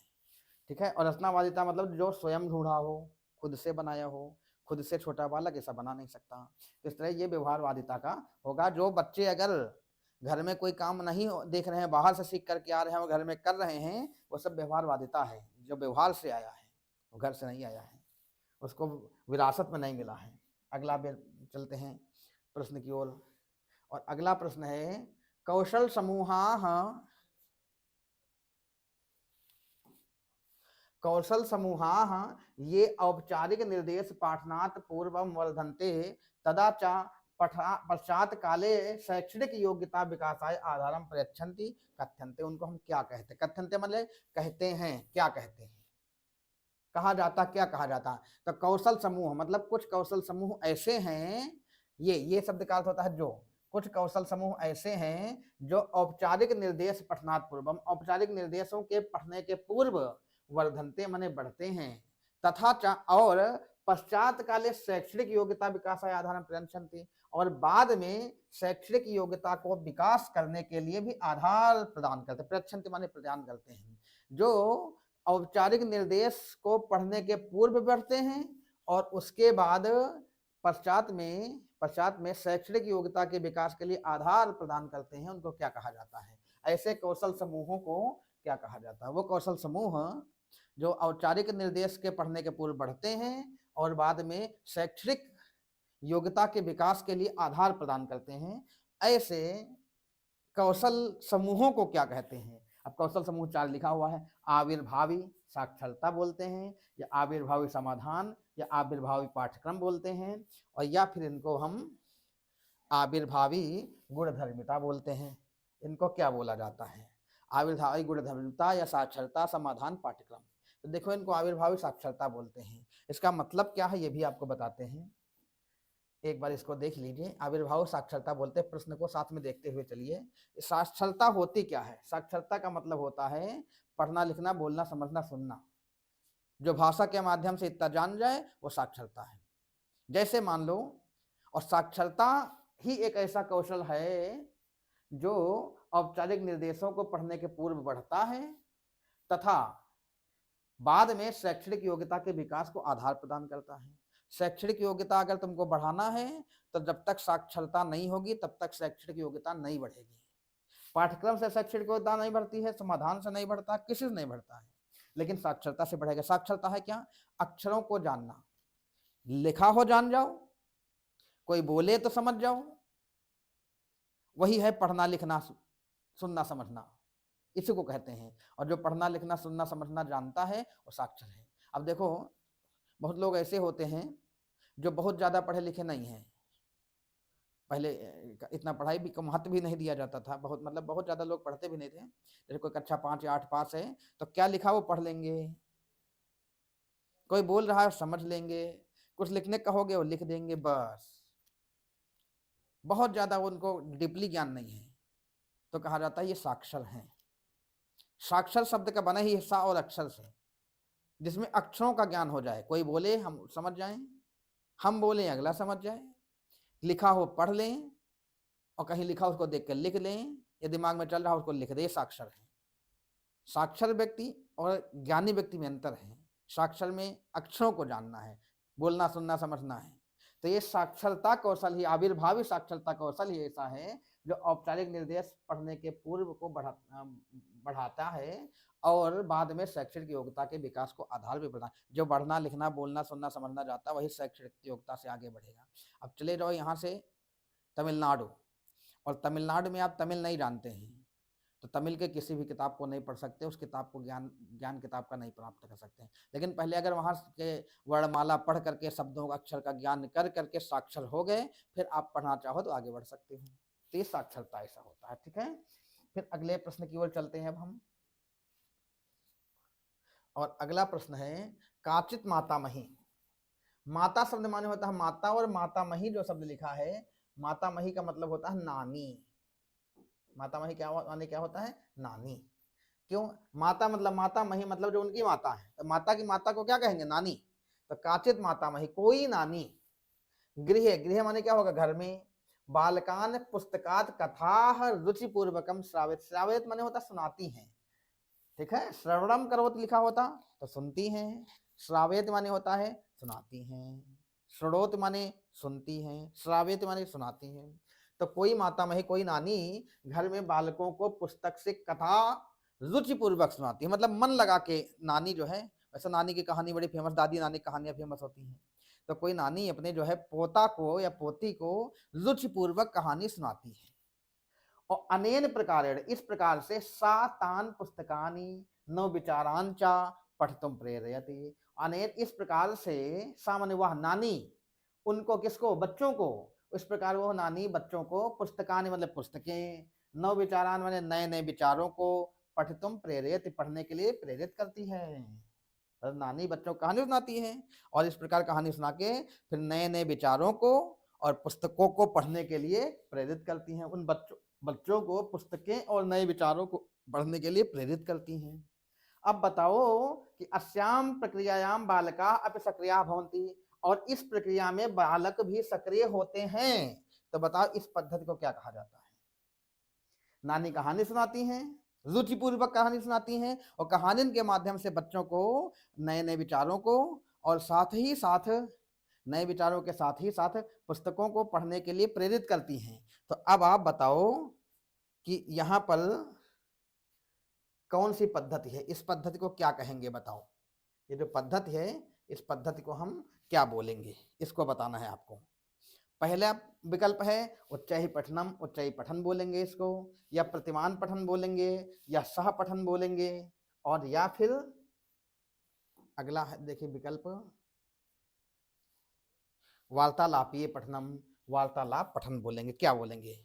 ठीक है। और रचनावादिता मतलब जो स्वयं ढूंढा हो, खुद से बनाया हो, खुद से छोटा बालक ऐसा बना नहीं सकता, तो इस तरह ये व्यवहारवादिता का होगा। जो बच्चे अगर घर में कोई काम नहीं देख रहे हैं, बाहर से सीख करके आ रहे हैं और घर में कर रहे हैं, वो सब व्यवहारवादिता है, जो व्यवहार से आया है, वो घर से नहीं आया है, उसको विरासत में नहीं मिला है। अगला चलते हैं प्रश्न की ओर, और अगला प्रश्न है, कौशल समूहाः कौशल समूहाः ये औपचारिक निर्देश पाठनात् पूर्वं वर्धन्ते तदा च पश्चात काले शैक्षणिक योग्यता विकासाय आधारम प्रयच्छन्ति कथ्यन्ते, उनको हम क्या कहते हैं, कथ्यन्ते मतलब कहते हैं, क्या कहते हैं, कहा जाता, क्या कहा जाता, तो कौशल समूह मतलब कुछ कौशल समूह ऐसे हैं, ये शब्द का अर्थ होता है जो, कुछ कौशल समूह ऐसे हैं जो औपचारिक निर्देश पठनात् पूर्वम, औपचारिक निर्देशों के पढ़ने के पूर्व वर्धनते माने बढ़ते हैं, तथा और पश्चात काले शैक्षणिक योग्यता विकास आधार प्रयच्छन्ति, और बाद में शैक्षणिक योग्यता को विकास करने के लिए भी आधार प्रदान करते, प्रयच्छन्ति माने प्रदान करते हैं। जो औपचारिक निर्देश को पढ़ने के पूर्व बढ़ते हैं और उसके बाद पश्चात में शैक्षणिक योग्यता के विकास के लिए आधार प्रदान करते हैं, उनको क्या कहा जाता है? ऐसे कौशल समूहों को क्या कहा जाता है? वो कौशल समूह जो औपचारिक निर्देश के पढ़ने के पूर्व बढ़ते हैं और बाद में शैक्षणिक योग्यता के विकास के लिए आधार प्रदान करते हैं, ऐसे कौशल समूहों को क्या कहते हैं? अब कौशल समूह 4 लिखा हुआ है। आविर्भावी साक्षरता बोलते हैं, या आविर्भावी समाधान, या आविर्भावी पाठ्यक्रम बोलते हैं, और या फिर इनको हम आविर्भावी गुणधर्मिता बोलते हैं। इनको क्या बोला जाता है? आविर्भावी गुणधर्मिता या साक्षरता समाधान पाठ्यक्रम। तो देखो, इनको आविर्भावी साक्षरता बोलते हैं। इसका मतलब क्या है ये भी आपको बताते हैं, एक बार इसको देख लीजिए। आविर्भाव साक्षरता बोलते हैं, प्रश्न को साथ में देखते हुए चलिए। साक्षरता होती क्या है? साक्षरता का मतलब होता है पढ़ना लिखना बोलना समझना सुनना, जो भाषा के माध्यम से इतना जान जाए वो साक्षरता है। जैसे मान लो, और साक्षरता ही एक ऐसा कौशल है जो औपचारिक निर्देशों को पढ़ने के पूर्व बढ़ता है तथा बाद में शैक्षणिक योग्यता के विकास को आधार प्रदान करता है। शैक्षणिक योग्यता अगर तुमको बढ़ाना है तो जब तक साक्षरता नहीं होगी तब तक शैक्षणिक योग्यता नहीं बढ़ेगी। पाठ्यक्रम से शैक्षणिक योग्यता नहीं बढ़ती है, समाधान से नहीं बढ़ता, किसी से नहीं बढ़ता है, लेकिन साक्षरता से बढ़ेगा। साक्षरता है क्या? अक्षरों को जानना, लिखा हो जान जाओ, कोई बोले तो समझ जाओ, वही है पढ़ना लिखना सुनना समझना, इसी को कहते हैं। और जो पढ़ना लिखना सुनना समझना जानता है वो साक्षर है। अब देखो, बहुत लोग ऐसे होते हैं जो बहुत ज़्यादा पढ़े लिखे नहीं हैं। पहले इतना पढ़ाई भी का महत्व भी नहीं दिया जाता था, बहुत ज़्यादा लोग पढ़ते भी नहीं थे। जैसे कोई कक्षा 5 या 8 पास है तो क्या लिखा वो पढ़ लेंगे, कोई बोल रहा है समझ लेंगे, कुछ लिखने कहोगे वो लिख देंगे, बस। बहुत ज़्यादा उनको डीपली ज्ञान नहीं है, तो कहा जाता है ये साक्षर हैं। साक्षर शब्द का बना ही हिस्सा और अक्षर से, जिसमें अक्षरों का ज्ञान हो जाए, कोई बोले हम समझ जाएं, हम बोले अगला समझ जाए, लिखा हो पढ़ लें, और कहीं लिखा उसको देख कर लिख लें, ये दिमाग में चल रहा उसको लिख दे, साक्षर है। साक्षर व्यक्ति और ज्ञानी व्यक्ति में अंतर है। साक्षर में अक्षरों को जानना है, बोलना सुनना समझना है। तो ये साक्षरता कौशल ही, आविर्भावी साक्षरता कौशल ही ऐसा है जो औपचारिक निर्देश पढ़ने के पूर्व को बढ़ाता है और बाद में शैक्षणिक योग्यता के विकास को आधार भी प्रदान। जो पढ़ना लिखना बोलना सुनना समझना जाता है वही शैक्षणिक योग्यता से आगे बढ़ेगा। अब चले जाओ यहाँ से तमिलनाडु, और तमिलनाडु में आप तमिल नहीं जानते हैं तो तमिल के किसी भी किताब को नहीं पढ़ सकते, उस किताब को ज्ञान किताब का नहीं प्राप्त कर सकते हैं। लेकिन पहले अगर वहाँ के वर्णमाला पढ़ करके शब्दों का अक्षर का ज्ञान कर करके साक्षर हो गए, फिर आप पढ़ना चाहो तो आगे बढ़ सकते हो। तो ये साक्षरता ऐसा होता है, ठीक है। फिर अगले प्रश्न की ओर चलते हैं अब हम, और अगला प्रश्न है काचित मातामही। माता शब्द माने होता है माता, और मातामही जो शब्द लिखा है, मातामही का मतलब होता है नानी। मातामही क्या माने क्या होता है? नानी। क्यों? माता मतलब मातामही मतलब जो उनकी माता है, तो माता की माता को क्या कहेंगे? नानी। तो काचित मातामही, कोई नानी। गृह, गृह माने क्या होगा? घर में। बालकान पुस्तकात कथा रुचिपूर्वकम श्रावित, श्रावित माने होता सुनाती हैं, ठीक है। श्रवणम करोत लिखा होता तो सुनती हैं, श्रावित माने होता है सुनाती हैं, श्रोत माने सुनती हैं, श्रावित माने सुनाती हैं। तो कोई मातामही, कोई नानी घर में बालकों को पुस्तक से कथा रुचिपूर्वक सुनाती है, मतलब मन लगा के। नानी जो है, वैसे नानी की कहानी बड़ी फेमस, दादी नानी कहानियां फेमस होती हैं, तो कोई नानी अपने जो है पोता को या पोती को रुचिपूर्वक कहानी सुनाती है। और अनेन प्रकारेण, इस प्रकार से, सा तान पुस्तकानि न विचारान चा पठितुम प्रेरयति। अनेन, इस प्रकार से, सामान्य वह नानी उनको, किसको? बच्चों को। इस प्रकार वह नानी बच्चों को पुस्तकानि मतलब पुस्तकें, नव विचारान माने नए नए विचारों को, पठितुम प्रेरयति पढ़ने के लिए प्रेरित करती है। तो नानी बच्चों को कहानी सुनाती है, और इस प्रकार कहानी सुना के फिर नए नए विचारों को और पुस्तकों को पढ़ने के लिए प्रेरित करती हैं। उन बच्चों को पुस्तकें और नए विचारों को पढ़ने के लिए प्रेरित करती हैं। अब बताओ कि अस्याम प्रक्रियायाम बालका अपि सक्रिया भवन्ति। और इस प्रक्रिया में बालक भी सक्रिय होते हैं। तो बताओ इस पद्धति को क्या कहा जाता है? नानी कहानी सुनाती हैं, रुचिपूर्वक कहानी सुनाती हैं, और कहानी के माध्यम से बच्चों को नए नए विचारों को और साथ ही साथ नए विचारों के साथ ही साथ पुस्तकों को पढ़ने के लिए प्रेरित करती हैं। तो अब आप बताओ कि यहाँ पर कौन सी पद्धति है? इस पद्धति को क्या कहेंगे बताओ? ये जो पद्धति है, इस पद्धति को हम क्या बोलेंगे? इसको बताना है आपको। पहला विकल्प है उच्चैः पठनम, उच्चैः पठन बोलेंगे इसको, या प्रतिमान पठन बोलेंगे, या सह पठन बोलेंगे, और या फिर अगला है देखिए विकल्प वार्तालापीय पठनम, वार्तालाप पठन बोलेंगे। क्या बोलेंगे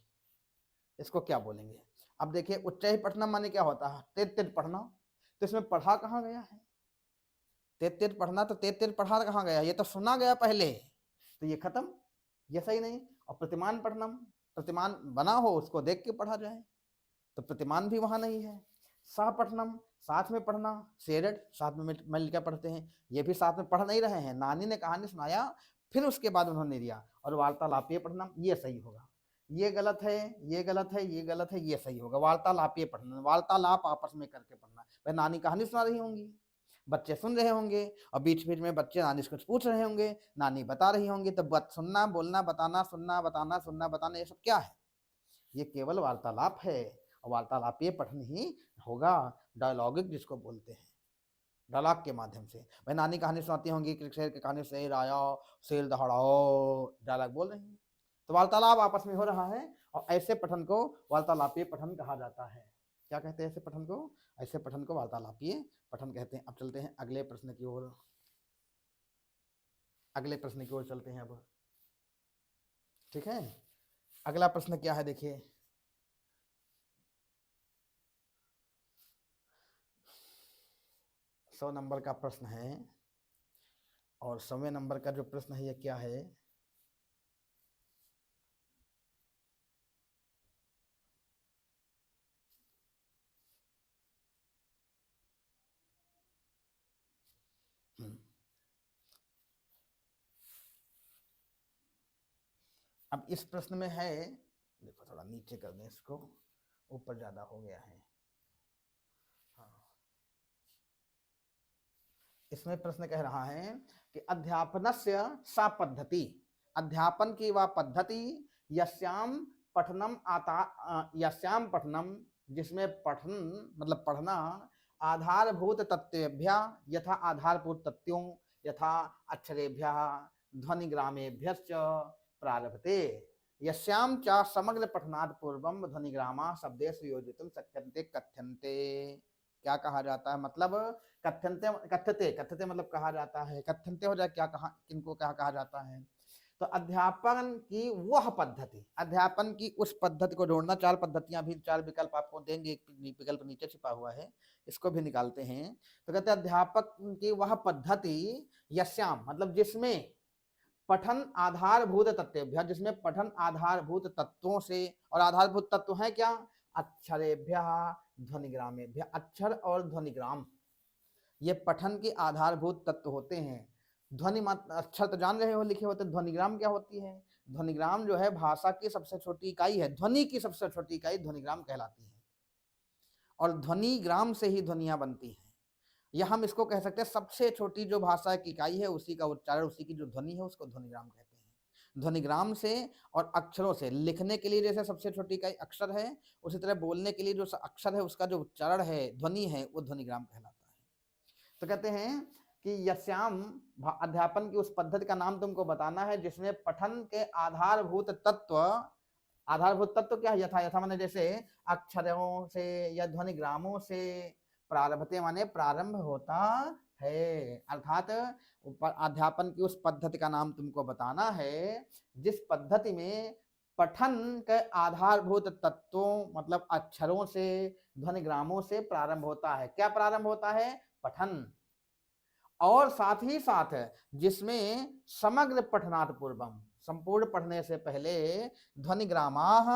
इसको? क्या बोलेंगे? अब देखिए उच्चैः पठनम माने क्या होता है? तेज तेज पढ़ना। तो इसमें पढ़ा कहाँ गया है? तेज तेज पढ़ना, तो तेज तेज पढ़ा कहाँ गया? ये तो सुना गया पहले, तो ये खत्म, ये सही नहीं। और प्रतिमान पठनम, प्रतिमान बना हो उसको देख के पढ़ा जाए, तो प्रतिमान भी वहां नहीं है। सह पठनम, साथ में पढ़ना, शेयर्ड, साथ में मिलकर पढ़ते हैं, ये भी साथ में पढ़ नहीं रहे हैं। नानी ने कहानी सुनाया, फिर उसके बाद उन्होंने दिया। और वार्तालापीय पठनम, ये सही होगा। ये गलत है, ये गलत है, ये गलत है, ये सही होगा। वार्तालापीय पठन, वार्तालाप आपस में करके पढ़ना। भाई नानी कहानी सुना रही होंगी, बच्चे सुन रहे होंगे, और बीच बीच में बच्चे नानी से कुछ पूछ रहे होंगे, नानी बता रही होंगी, तो सुनना, बोलना, बताना, सुनना, बताना, सुनना, बताना, ये सब क्या है? ये केवल वार्तालाप है। और वार्तालापीय पठन ही होगा, डायलॉगिक जिसको बोलते हैं, डायलॉग के माध्यम से। भाई नानी कहानी सुनाती होंगी कि शेर की कहानी, शेर आया, शेर दहाड़ाओ, डायलॉग बोल रही है, तो वार्तालाप आपस में हो रहा है। और ऐसे पठन को वार्तालापीय पठन कहा जाता है। क्या कहते हैं ऐसे पठन को? ऐसे पठन को वार्तालापीय पठन कहते हैं। अब चलते हैं अगले प्रश्न की ओर, अगले प्रश्न की ओर चलते हैं अब। ठीक है, अगला प्रश्न क्या है देखिए, सौ नंबर का प्रश्न है। और 100वें नंबर का जो प्रश्न है ये क्या है? अब इस प्रश्न में है, देखो थोड़ा नीचे कर दें इसको, ऊपर ज्यादा हो गया है। हाँ, इसमें प्रश्न कह रहा है कि अध्यापनस्य सा पद्धति, अध्यापन की वह पद्धति, यस्याम पठनम यस्याम पठनम, जिसमें पठन मतलब पढ़ना, आधारभूत तत्वेभ्य, यथा आधारभूत तत्वों, यथा अक्षरेभ्यः ध्वनिग्रामेभ्यश्च प्रारभते। यस्याम च समग्र पठनात् पूर्वम ध्वनिग्रामा शब्देषु योजितुं शक्यन्ते कथ्यन्ते। क्या कहा जाता है? मतलब कथ्यन्ते, कथ्यते, कथ्यते मतलब कहा जाता है, कथ्यन्ते हो जाए क्या, कहा किनको क्या कहा जाता है? तो अध्यापन की वह पद्धति, अध्यापन की उस पद्धति को जोड़ना। चार पद्धतियां भी, चार विकल्प आपको देंगे, एक विकल्प नीचे छिपा हुआ है, इसको भी निकालते हैं। तो कहते हैं अध्यापक की वह पद्धति, यस्याम मतलब जिसमें पठन आधारभूत तत्वेभ्य, जिसमें पठन आधारभूत तत्वों से, और आधारभूत तत्व है क्या? अक्षरेभ्य ध्वनिग्रामेभ्य, अक्षर और ध्वनिग्राम, ये पठन के आधारभूत तत्व होते हैं। ध्वनि अक्षर तो जान रहे हो लिखे होते, ध्वनिग्राम क्या होती है? ध्वनिग्राम जो है भाषा की सबसे छोटी इकाई है, ध्वनि की सबसे छोटी इकाई ध्वनिग्राम कहलाती है, और ध्वनिग्राम से ही ध्वनियां बनती हैं। या हम इसको कह सकते हैं सबसे छोटी जो भाषा की इकाई है उसी का उच्चारण, उसी की जो ध्वनि है उसको ध्वनिग्राम कहते हैं। ध्वनिग्राम से और अक्षरों से, लिखने के लिए जैसे सबसे छोटी इकाई अक्षर है, उसी तरह बोलने के लिए जो अक्षर है उसका जो उच्चारण है, ध्वनि है, वो ध्वनिग्राम कहलाता है। तो कहते हैं कि यस्याम, अध्यापन की उस पद्धति का नाम तुमको बताना है जिसमें पठन के आधारभूत तत्व, आधारभूत तत्व क्या है? यथा, यथा माने जैसे अक्षरों से या ध्वनिग्रामों से, प्रारभते माने प्रारंभ होता है। अर्थात अध्यापन की उस पद्धति का नाम तुमको बताना है जिस पद्धति में पठन के आधारभूत तत्वों मतलब अक्षरों से, ध्वनिग्रामों से प्रारंभ होता है। क्या प्रारंभ होता है? पठन। और साथ ही साथ जिसमें समग्र पठनात् पूर्वम, संपूर्ण पढ़ने से पहले, ध्वनिग्रामाः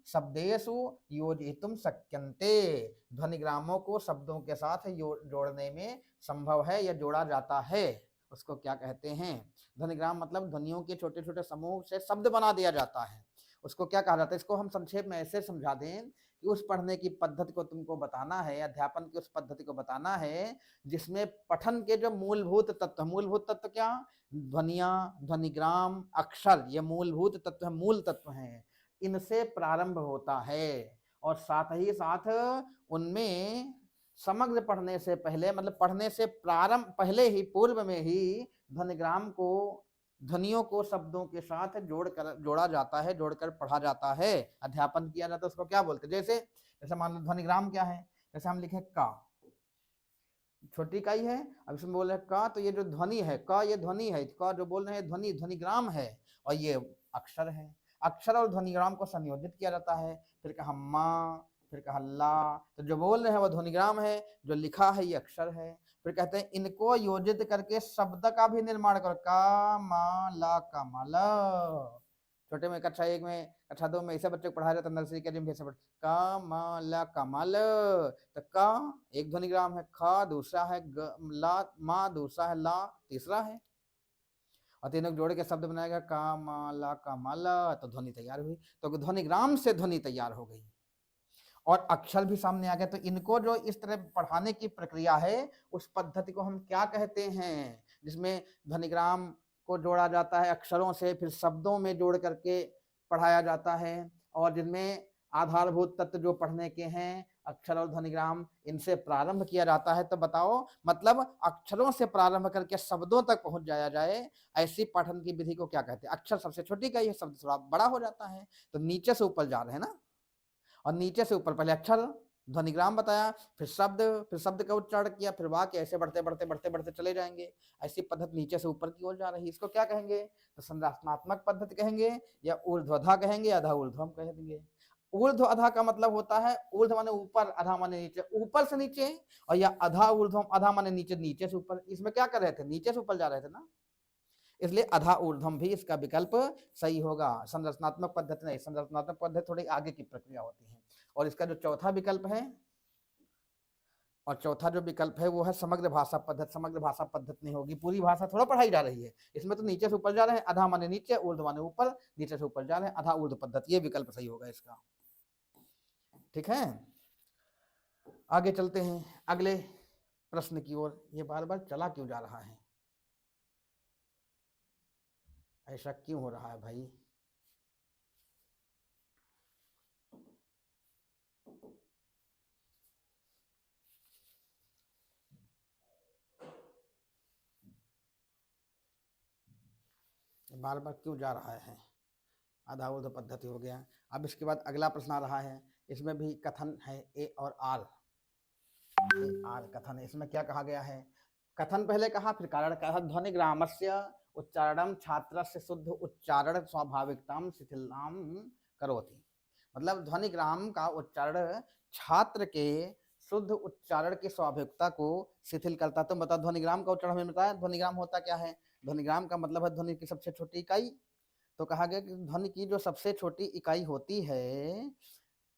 शब्देषु योजितुं शक्यन्ते, ध्वनिग्रामों को शब्दों के साथ जोड़ने में संभव है या जोड़ा जाता है। उसको क्या कहते हैं? ध्वनिग्राम मतलब ध्वनियों के छोटे छोटे समूह से शब्द बना दिया जाता है, उसको क्या कहा जाता है? इसको हम संक्षेप में ऐसे समझा दें कि उस पढ़ने की पद्धति को तुमको बताना है, अध्यापन की उस पद्धति को बताना है जिसमें पठन के जो मूलभूत तत्व क्या? ध्वनियाँ, ध्वनिग्राम, अक्षर, ये मूलभूत तत्व है, मूल तत्व हैं, इनसे प्रारंभ होता है। और साथ ही साथ उनमें समग्र पढ़ने से पहले, मतलब पढ़ने से प्रारंभ पहले ही, पूर्व में ही ध्वनिग्राम को, ध्वनियों को शब्दों के साथ जोड़ा जाता है, जोड़कर पढ़ा जाता है, अध्यापन किया जाता है। उसको क्या बोलते हैं? जैसे मान लो ध्वनिग्राम क्या है? जैसे हम लिखे का, छोटी इकाई है, अब इसमें बोल रहे का, तो ये जो ध्वनि है का, ये ध्वनि है, का जो बोल रहे हैं ध्वनि, ध्वनिग्राम है, और ये अक्षर है। अक्षर और ध्वनिग्राम को संयोजित किया जाता है, फिर कहा मा, फिर कहा ला, तो जो बोल रहे हैं वो ध्वनिग्राम है, जो लिखा है ये अक्षर है। फिर कहते हैं इनको योजित करके शब्द का भी निर्माण करो, का मा ला का माला। छोटे में कक्षा 1 में, कक्षा 2 में ऐसे बच्चे को पढ़ाया जाता है, नर्सरी के में कमल कमल, तो का एक ध्वनिग्राम है, खा दूसरा है, ला मा दूसरा है, ला तीसरा है, और तीनों जोड़ के शब्द बनाएगा कमला कमल, तो ध्वनि तैयार हुई। तो ध्वनिग्राम से ध्वनि तैयार हो गई और अक्षर भी सामने आ गया। तो इनको जो इस तरह पढ़ाने की प्रक्रिया है, उस पद्धति को हम क्या कहते हैं? जिसमें ध्वनिग्राम को जोड़ा जाता है अक्षरों से, फिर शब्दों में जोड़ करके पढ़ाया जाता है, और जिनमें आधारभूत तत्व जो पढ़ने के हैं, अक्षर और ध्वनिग्राम, इनसे प्रारंभ किया जाता है। तो बताओ, मतलब अक्षरों से प्रारंभ करके शब्दों तक पहुंच जाया जाए, ऐसी पठन की विधि को क्या कहते हैं? अक्षर सबसे छोटी इकाई है, शब्द थोड़ा बड़ा हो जाता है, तो नीचे से ऊपर जा रहे हैं ना, और नीचे से ऊपर पहले अक्षर, ध्वनिग्राम बताया, फिर शब्द का उच्चारण किया, फिर वाक्य, ऐसे बढ़ते बढ़ते बढ़ते बढ़ते चले जाएंगे। ऐसी पद्धति नीचे से ऊपर की ओर जा रही है, इसको क्या कहेंगे? तो संरचनात्मक पद्धति कहेंगे, या ऊर्ध्वधा कहेंगे, अधा ऊर्ध्वम कह देंगे। ऊर्ध्व अधा का मतलब होता है, ऊर्ध्व माने ऊपर, अधा माने नीचे, ऊपर से नीचे, और या अधा ऊर्ध्वम, अधा माने नीचे, नीचे से ऊपर। इसमें क्या कर रहे थे? नीचे से ऊपर जा रहे थे ना, इसलिए अधा ऊर्ध्वम भी इसका विकल्प सही होगा। संरचनात्मक पद्धति नहीं, संरचनात्मक पद्धति थोड़ी आगे की प्रक्रिया होती है। और इसका जो चौथा विकल्प है, और चौथा जो विकल्प है वो है समग्र भाषा पद्धति। समग्र भाषा पद्धति नहीं होगी, पूरी भाषा थोड़ा पढ़ाई जा रही है, इसमें तो नीचे से ऊपर जा रहे हैं, अधा माने नीचे, ऊर्ध्व माने ऊपर, नीचे से ऊपर जा रहे हैं, अधा ऊर्ध्व पद्धति, ये विकल्प सही होगा इसका। ठीक है, आगे चलते हैं अगले प्रश्न की ओर। ये बार बार चला क्यों जा रहा है? ऐसा क्यों हो रहा है भाई? बार बार क्यों जा रहा है? आधा ऊर्ध्व पद्धति हो गया। अब इसके बाद अगला प्रश्न आ रहा है, इसमें भी कथन है, ए और आर। आर कथन है, इसमें क्या कहा गया है? कथन पहले कहा, फिर कारण कहा। ध्वनिग्रामस्य उच्चारणम छात्रस्य शुद्ध उच्चारण स्वाभाविकताम शिथिलाम करोति। मतलब ध्वनिग्राम का उच्चारण छात्र के शुद्ध उच्चारण की स्वाभाविकता को शिथिल करता। तुम बताओ, ध्वनिग्राम का उच्चारण हमें बताया, ध्वनिग्राम होता क्या है? ध्वनिग्राम का मतलब है ध्वनि की सबसे छोटी इकाई। तो कहा गया कि ध्वनि की जो सबसे छोटी इकाई होती है,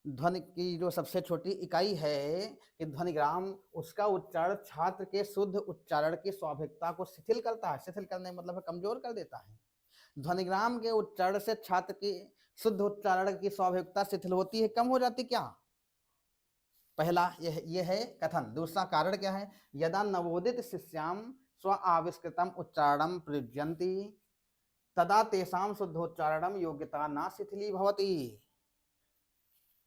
ध्वनि की जो सबसे छोटी इकाई है कि ध्वनिग्राम, उसका उच्चारण छात्र के शुद्ध उच्चारण की स्वाभाविकता को शिथिल करता है। शिथिल करने मतलब है कमजोर कर देता है। ध्वनिग्राम के उच्चारण से छात्र की शुद्ध उच्चारण की स्वाभाविकता शिथिल होती है, कम हो जाती। क्या? पहला ये है कथन। दूसरा कारण क्या है? यदा नवोदित शिष्याम स्व आविष्कृतम उच्चारणम प्रयुज्यन्ति तदा तेषां शुद्धोच्चारणम योग्यता न शिथिली भवति।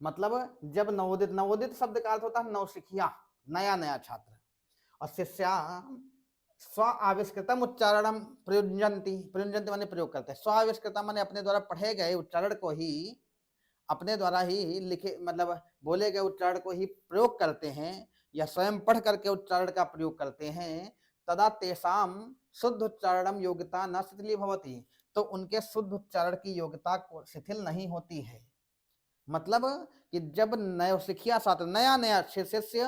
मतलब जब नवोदित शब्द का अर्थ होता है नवशिखिया, नया नया छात्र, और शिष्या स्व आविष्कृतम उच्चारणम प्रयुज्यन्ति, प्रयुज्यन्ति माने प्रयोग करते हैं, स्व आविष्कृतम माने अपने द्वारा पढ़े गए उच्चारण को ही, अपने द्वारा ही लिखे, मतलब बोले गए उच्चारण को ही प्रयोग करते हैं, या स्वयं पढ़ करके उच्चारण का प्रयोग करते हैं। तदा तेषाम शुद्ध उच्चारणम योग्यता न शिथिली भवति, तो उनके शुद्ध उच्चारण की योग्यता को शिथिल नहीं होती है। मतलब कि जब नया शिक्षिया छात्र, नया नया शिष्य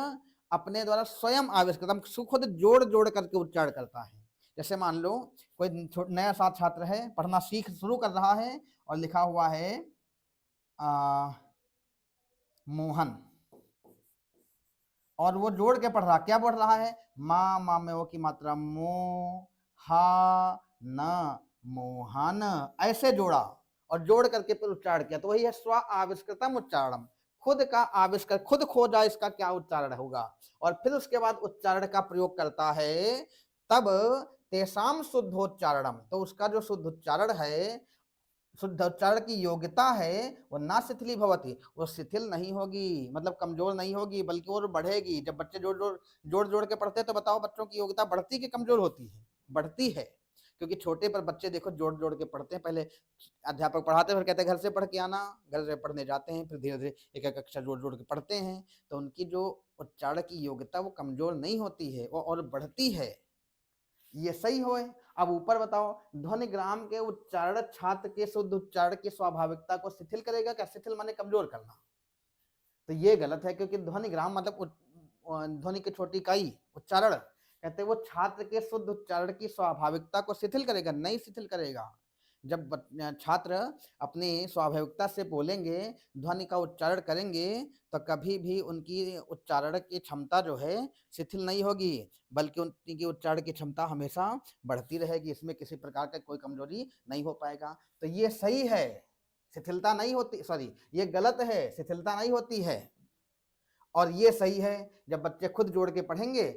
अपने द्वारा स्वयं आविष्कृत, खुद जोड़ जोड़ करके उच्चारण करता है। जैसे मान लो कोई नया छात्र है, पढ़ना सीख शुरू कर रहा है, और लिखा हुआ है मोहन, और वो जोड़ के पढ़ रहा, क्या पढ़ रहा है? माँ, माँ में वो की मात्रा मो, हा न मोहन, ऐसे जोड़ा और जोड़ करके फिर उच्चारण किया, तो वही है स्व आविष्कृतम उच्चारणम, खुद का आविष्कार, खुद खोजा इसका क्या उच्चारण होगा, और फिर उसके बाद उच्चारण का प्रयोग करता है, तब तेसाम शुद्धोच्चारणम, तो उसका जो शुद्ध उच्चारण है, शुद्ध उच्चारण की योग्यता है, वो ना शिथिली भवती, वो शिथिल नहीं होगी, मतलब कमजोर नहीं होगी, बल्कि वो बढ़ेगी। जब बच्चे जोड़ जोड़ के पढ़ते हैं तो बताओ बच्चों की योग्यता बढ़ती कि कमजोर होती है? बढ़ती है, क्योंकि छोटे पर बच्चे देखो जोड़ जोड़ के पढ़ते हैं, पहले अध्यापक पढ़ाते हैं, फिर कहते हैं घर से पढ़ के आना, घर से पढ़ने जाते हैं, फिर धीरे धीरे एक एक अक्षर जोड़ जोड़ के पढ़ते हैं, तो उनकी जो उच्चारण की योग्यता वो कमजोर नहीं होती है, वो और बढ़ती है। ये सही हो। अब ऊपर बताओ, ध्वनिग्राम के उच्चारण छात्र के शुद्ध उच्चारण की स्वाभाविकता को शिथिल करेगा क्या? शिथिल माने कमजोर करना, तो ये गलत है, क्योंकि ध्वनिग्राम मतलब ध्वनि की छोटी इकाई उच्चारण, कहते हैं वो छात्र के शुद्ध उच्चारण की स्वाभाविकता को शिथिल करेगा, नहीं शिथिल करेगा। जब छात्र अपनी स्वाभाविकता से बोलेंगे, ध्वनि का उच्चारण करेंगे, तो कभी भी उनकी उच्चारण की क्षमता जो है शिथिल नहीं होगी, बल्कि उनकी उच्चारण की क्षमता हमेशा बढ़ती रहेगी, इसमें किसी प्रकार का कोई कमजोरी नहीं हो पाएगा। तो ये सही है, शिथिलता नहीं होती, सॉरी ये गलत है, शिथिलता नहीं होती है। और ये सही है, जब बच्चे खुद जोड़ के पढ़ेंगे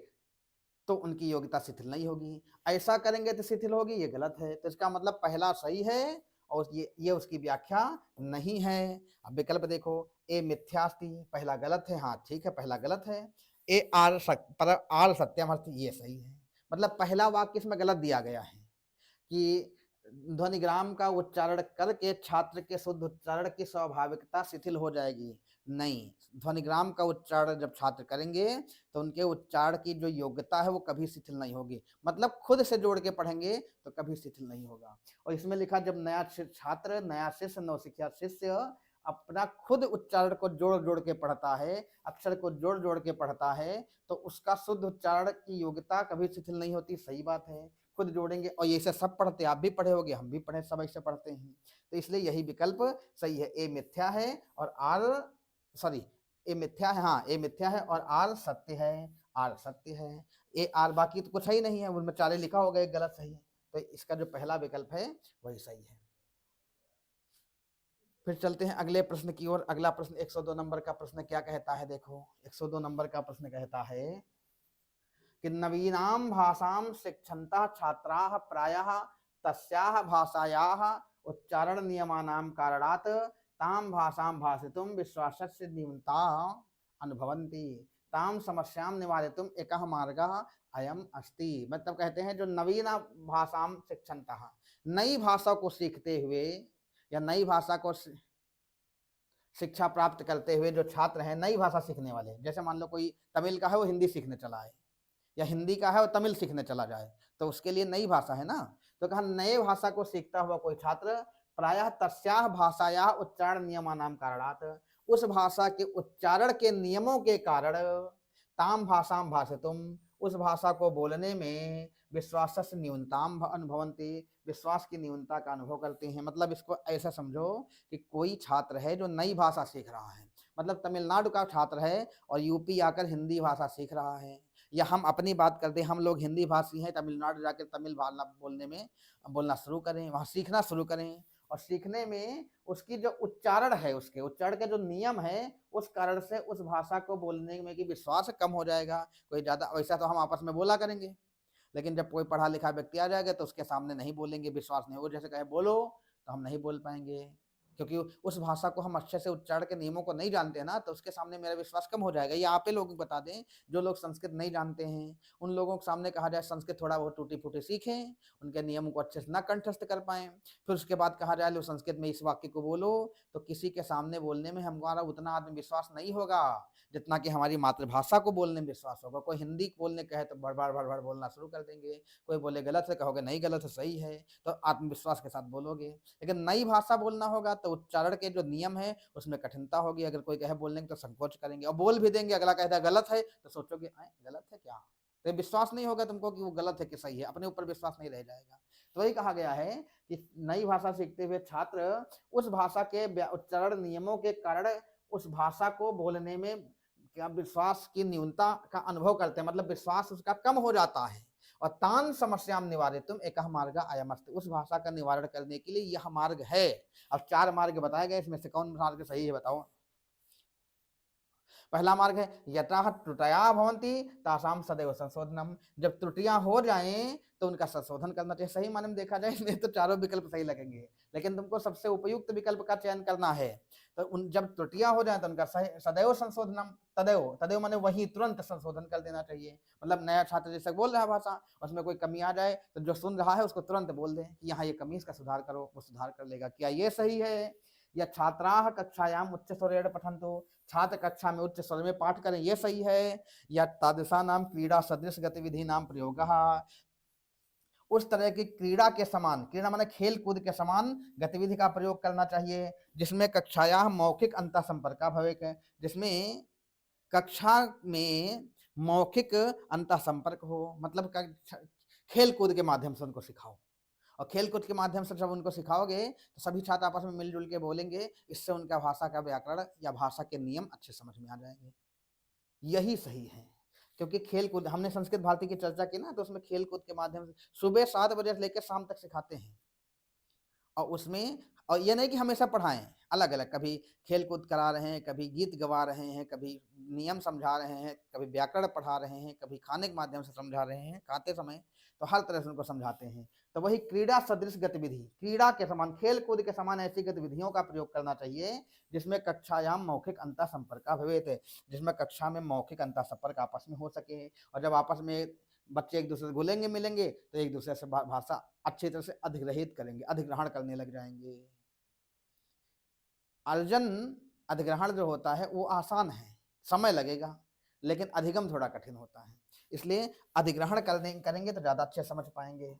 तो उनकी योग्यता शिथिल नहीं होगी, ऐसा करेंगे तो शिथिल होगी, ये गलत है। तो इसका मतलब पहला सही है और ये उसकी व्याख्या नहीं है। अब विकल्प देखो, ए मिथ्यास्ति, पहला गलत है, हाँ ठीक है पहला गलत है। ए आर सत्यम अस्ति, ये सही है। मतलब पहला वाक्य इसमें गलत दिया गया है कि ध्वनिग्राम का उच्चारण करके छात्र के शुद्ध उच्चारण की स्वाभाविकता शिथिल हो जाएगी, नहीं, ध्वनिग्राम का उच्चारण जब छात्र करेंगे तो उनके उच्चारण की जो योग्यता है वो कभी शिथिल नहीं होगी, मतलब खुद से जोड़ के पढ़ेंगे तो कभी शिथिल नहीं होगा। और इसमें लिखा, जब नया छात्र, नया शिष्य, नवसिखिया शिष्य अपना खुद उच्चारण को जोड़ जोड़ के पढ़ता है, अक्षर को जोड़ जोड़ के पढ़ता है, तो उसका शुद्ध उच्चारण की योग्यता कभी शिथिल नहीं होती, सही बात है। खुद जोड़ेंगे, और ये से सब पढ़ते, आप भी पढ़े होगे, हम भी पढ़े, सब ऐसे पढ़ते हैं, तो इसलिए यही विकल्प सही है। ए मिथ्या है और आर, सॉरी ए मिथ्या है, हाँ ए मिथ्या है और आर सत्य है, आर सत्य है। ए आर बाकी तो कुछ ही नहीं है, उनमें चारे लिखा होगा, एक गलत सही है, तो इसका जो पहला विकल्प है वही सही है। फिर चलते हैं अगले प्रश्न की ओर। अगला प्रश्न 102 नंबर का प्रश्न क्या कहता है, देखो 102 नंबर का प्रश्न कहता है कि नवीनां भाषां शिक्षन्तः छात्राः प्रायः तस्याः भाषायाः उच्चारण नियमानां कारणात् तां भाषां भाषितुं विश्वासस्य न्यूनता अनुभवन्ति, तां समस्यां निवारितुं एकः मार्गः अयम् अस्ति। मतलब कहते हैं जो नवीन भाषां शिक्षन्तः, नई भाषा को सीखते हुए या नई भाषा को शिक्षा प्राप्त करते हुए जो छात्र हैं, नई भाषा सीखने वाले, जैसे मान लो कोई तमिल का है वो हिंदी सीखने चला है, या हिंदी का है वो तमिल सीखने चला जाए, तो उसके लिए नई भाषा है ना। तो कहा नए भाषा को सीखता हुआ कोई छात्र प्रायः तस्याह भाषाया उच्चारण नियमानाम कारणात्, उस भाषा के उच्चारण के नियमों के कारण ताम भाषाम भाषितुम, उस भाषा को बोलने में विश्वासस्य न्यूनताम अनुभवन्ति, विश्वास की न्यूनता का अनुभव करते हैं। मतलब इसको ऐसा समझो कि कोई छात्र है जो नई भाषा सीख रहा है, मतलब तमिलनाडु का छात्र है और यूपी आकर हिंदी भाषा सीख रहा है, या हम अपनी बात करते हैं, हम लोग हिंदी भाषी हैं, तमिलनाडु जाकर तमिल भाषा बोलना शुरू करें, वहाँ सीखना शुरू करें, और सीखने में उसकी जो उच्चारण है, उसके उच्चारण के जो नियम है, उस कारण से उस भाषा को बोलने में की विश्वास कम हो जाएगा। कोई ज़्यादा वैसा तो हम आपस में बोला करेंगे, लेकिन जब कोई पढ़ा लिखा व्यक्ति आ जाएगा तो उसके सामने नहीं बोलेंगे, विश्वास नहीं होगा, जैसे कहे बोलो तो हम नहीं बोल पाएंगे, क्योंकि उस भाषा को हम अच्छे से उच्चारण के नियमों को नहीं जानते ना, तो उसके सामने मेरा विश्वास कम हो जाएगा। ये आप ही लोग बता दें, जो लोग संस्कृत नहीं जानते हैं, उन लोगों के सामने कहा जाए संस्कृत थोड़ा बहुत टूटी फूटी सीखें, उनके नियमों को अच्छे से ना कंठस्थ कर पाएं, फिर उसके बाद कहा जाए लो संस्कृत में इस वाक्य को बोलो, तो किसी के सामने बोलने में हमारा उतना आत्मविश्वास नहीं होगा जितना कि हमारी मातृभाषा को बोलने में विश्वास होगा। कोई हिंदी बोलने कहे तो भड़ भड़ भड़ भड़ बोलना शुरू कर देंगे, कोई बोले गलत है, कहोगे नहीं गलत है सही है, तो आत्मविश्वास के साथ बोलोगे। लेकिन नई भाषा बोलना होगा तो उच्चारण के जो नियम है उसमें कठिनता होगी, अगर कोई कहे बोलने तो संकोच करेंगे, और बोल भी देंगे, अगला कहता है गलत है तो सोचोगे गलत है क्या, तो विश्वास नहीं होगा तुमको कि वो गलत है कि सही है, अपने ऊपर विश्वास नहीं रह जाएगा। तो वही कहा गया है कि नई भाषा सीखते हुए छात्र उस भाषा के उच्चारण नियमों के कारण उस भाषा को बोलने में क्या विश्वास की न्यूनता का अनुभव करते हैं, मतलब विश्वास उसका कम हो जाता है, और तान समस्याम निवारितुम एकः मार्ग अयमस्ति, उस भाषा का निवारण करने के लिए यह मार्ग है। अब 4 मार्ग बताए गए, इसमें से कौन मार्ग सही है बताओ। पहला मार्ग है यथा त्रुटया भवन्ति तासाम सदैव संशोधनम, जब त्रुटियां हो जाएं तो उनका संशोधन करना चाहिए। सही माने में देखा जाए इसमें तो चारों विकल्प सही लगेंगे, लेकिन तुमको सबसे उपयुक्त विकल्प का चयन करना है। तो उन जब त्रुटियां हो जाए तो उनका सदैव संशोधनम, तदैव तदैव माने वही तुरंत संशोधन कर देना चाहिए। मतलब नया छात्र जैसे बोल रहा है भाषा, उसमें कोई कमी आ जाए तो जो सुन रहा है उसको तुरंत बोल दें कि यहाँ ये कमी, इसका सुधार करो, वो सुधार कर लेगा। क्या ये सही है? या छात्राः कक्षायाम उच्च स्वरेण पठन्तु, छात्र कक्षा में उच्च स्वर में पाठ करें, ये सही है। या तादृशा नाम क्रीड़ा सदृश गतिविधि नाम प्रयोगः, उस तरह की क्रीड़ा के समान, क्रीड़ा माने खेल कूद के समान गतिविधि का प्रयोग करना चाहिए जिसमें कक्षाया मौखिक अंतः संपर्क भवेक, जिसमें कक्षा में मौखिक अंतः संपर्क हो। मतलब खेल कूद के माध्यम से उनको सिखाओ, और खेल कूद के माध्यम से जब उनको सिखाओगे तो सभी छात्र आपस में मिलजुल के बोलेंगे, इससे उनका भाषा का व्याकरण या भाषा के नियम अच्छे समझ में आ जाएंगे। यही सही है, क्योंकि खेल कूद, हमने संस्कृत भारती की चर्चा की ना, तो उसमें खेल कूद के माध्यम से सुबह 7 बजे से लेकर शाम तक सिखाते हैं। और उसमें, और ये नहीं कि हमेशा पढ़ाएं, अलग अलग, कभी खेल कूद करा रहे हैं, कभी गीत गवा रहे हैं, कभी नियम समझा रहे हैं, कभी व्याकरण पढ़ा रहे हैं, कभी खाने के माध्यम से समझा रहे हैं खाते समय, तो हर तरह से उनको समझाते हैं। तो वही क्रीड़ा सदृश गतिविधि, क्रीड़ा के समान, खेल कूद के समान ऐसी गतिविधियों का प्रयोग करना चाहिए जिसमें कक्षायाम मौखिक अंतः संपर्क भवेत, जिसमें कक्षा में मौखिक अंतः संपर्क आपस में हो सके। और जब आपस में बच्चे एक दूसरे से घुलेंगे मिलेंगे तो एक दूसरे से भाषा अच्छी तरह से अधिग्रहित करेंगे, अधिग्रहण करने लग जाएंगे। अर्जन अधिग्रहण जो होता है वो आसान है, समय लगेगा, लेकिन अधिगम थोड़ा कठिन होता है। इसलिए अधिग्रहण करेंगे तो ज्यादा अच्छे समझ पाएंगे।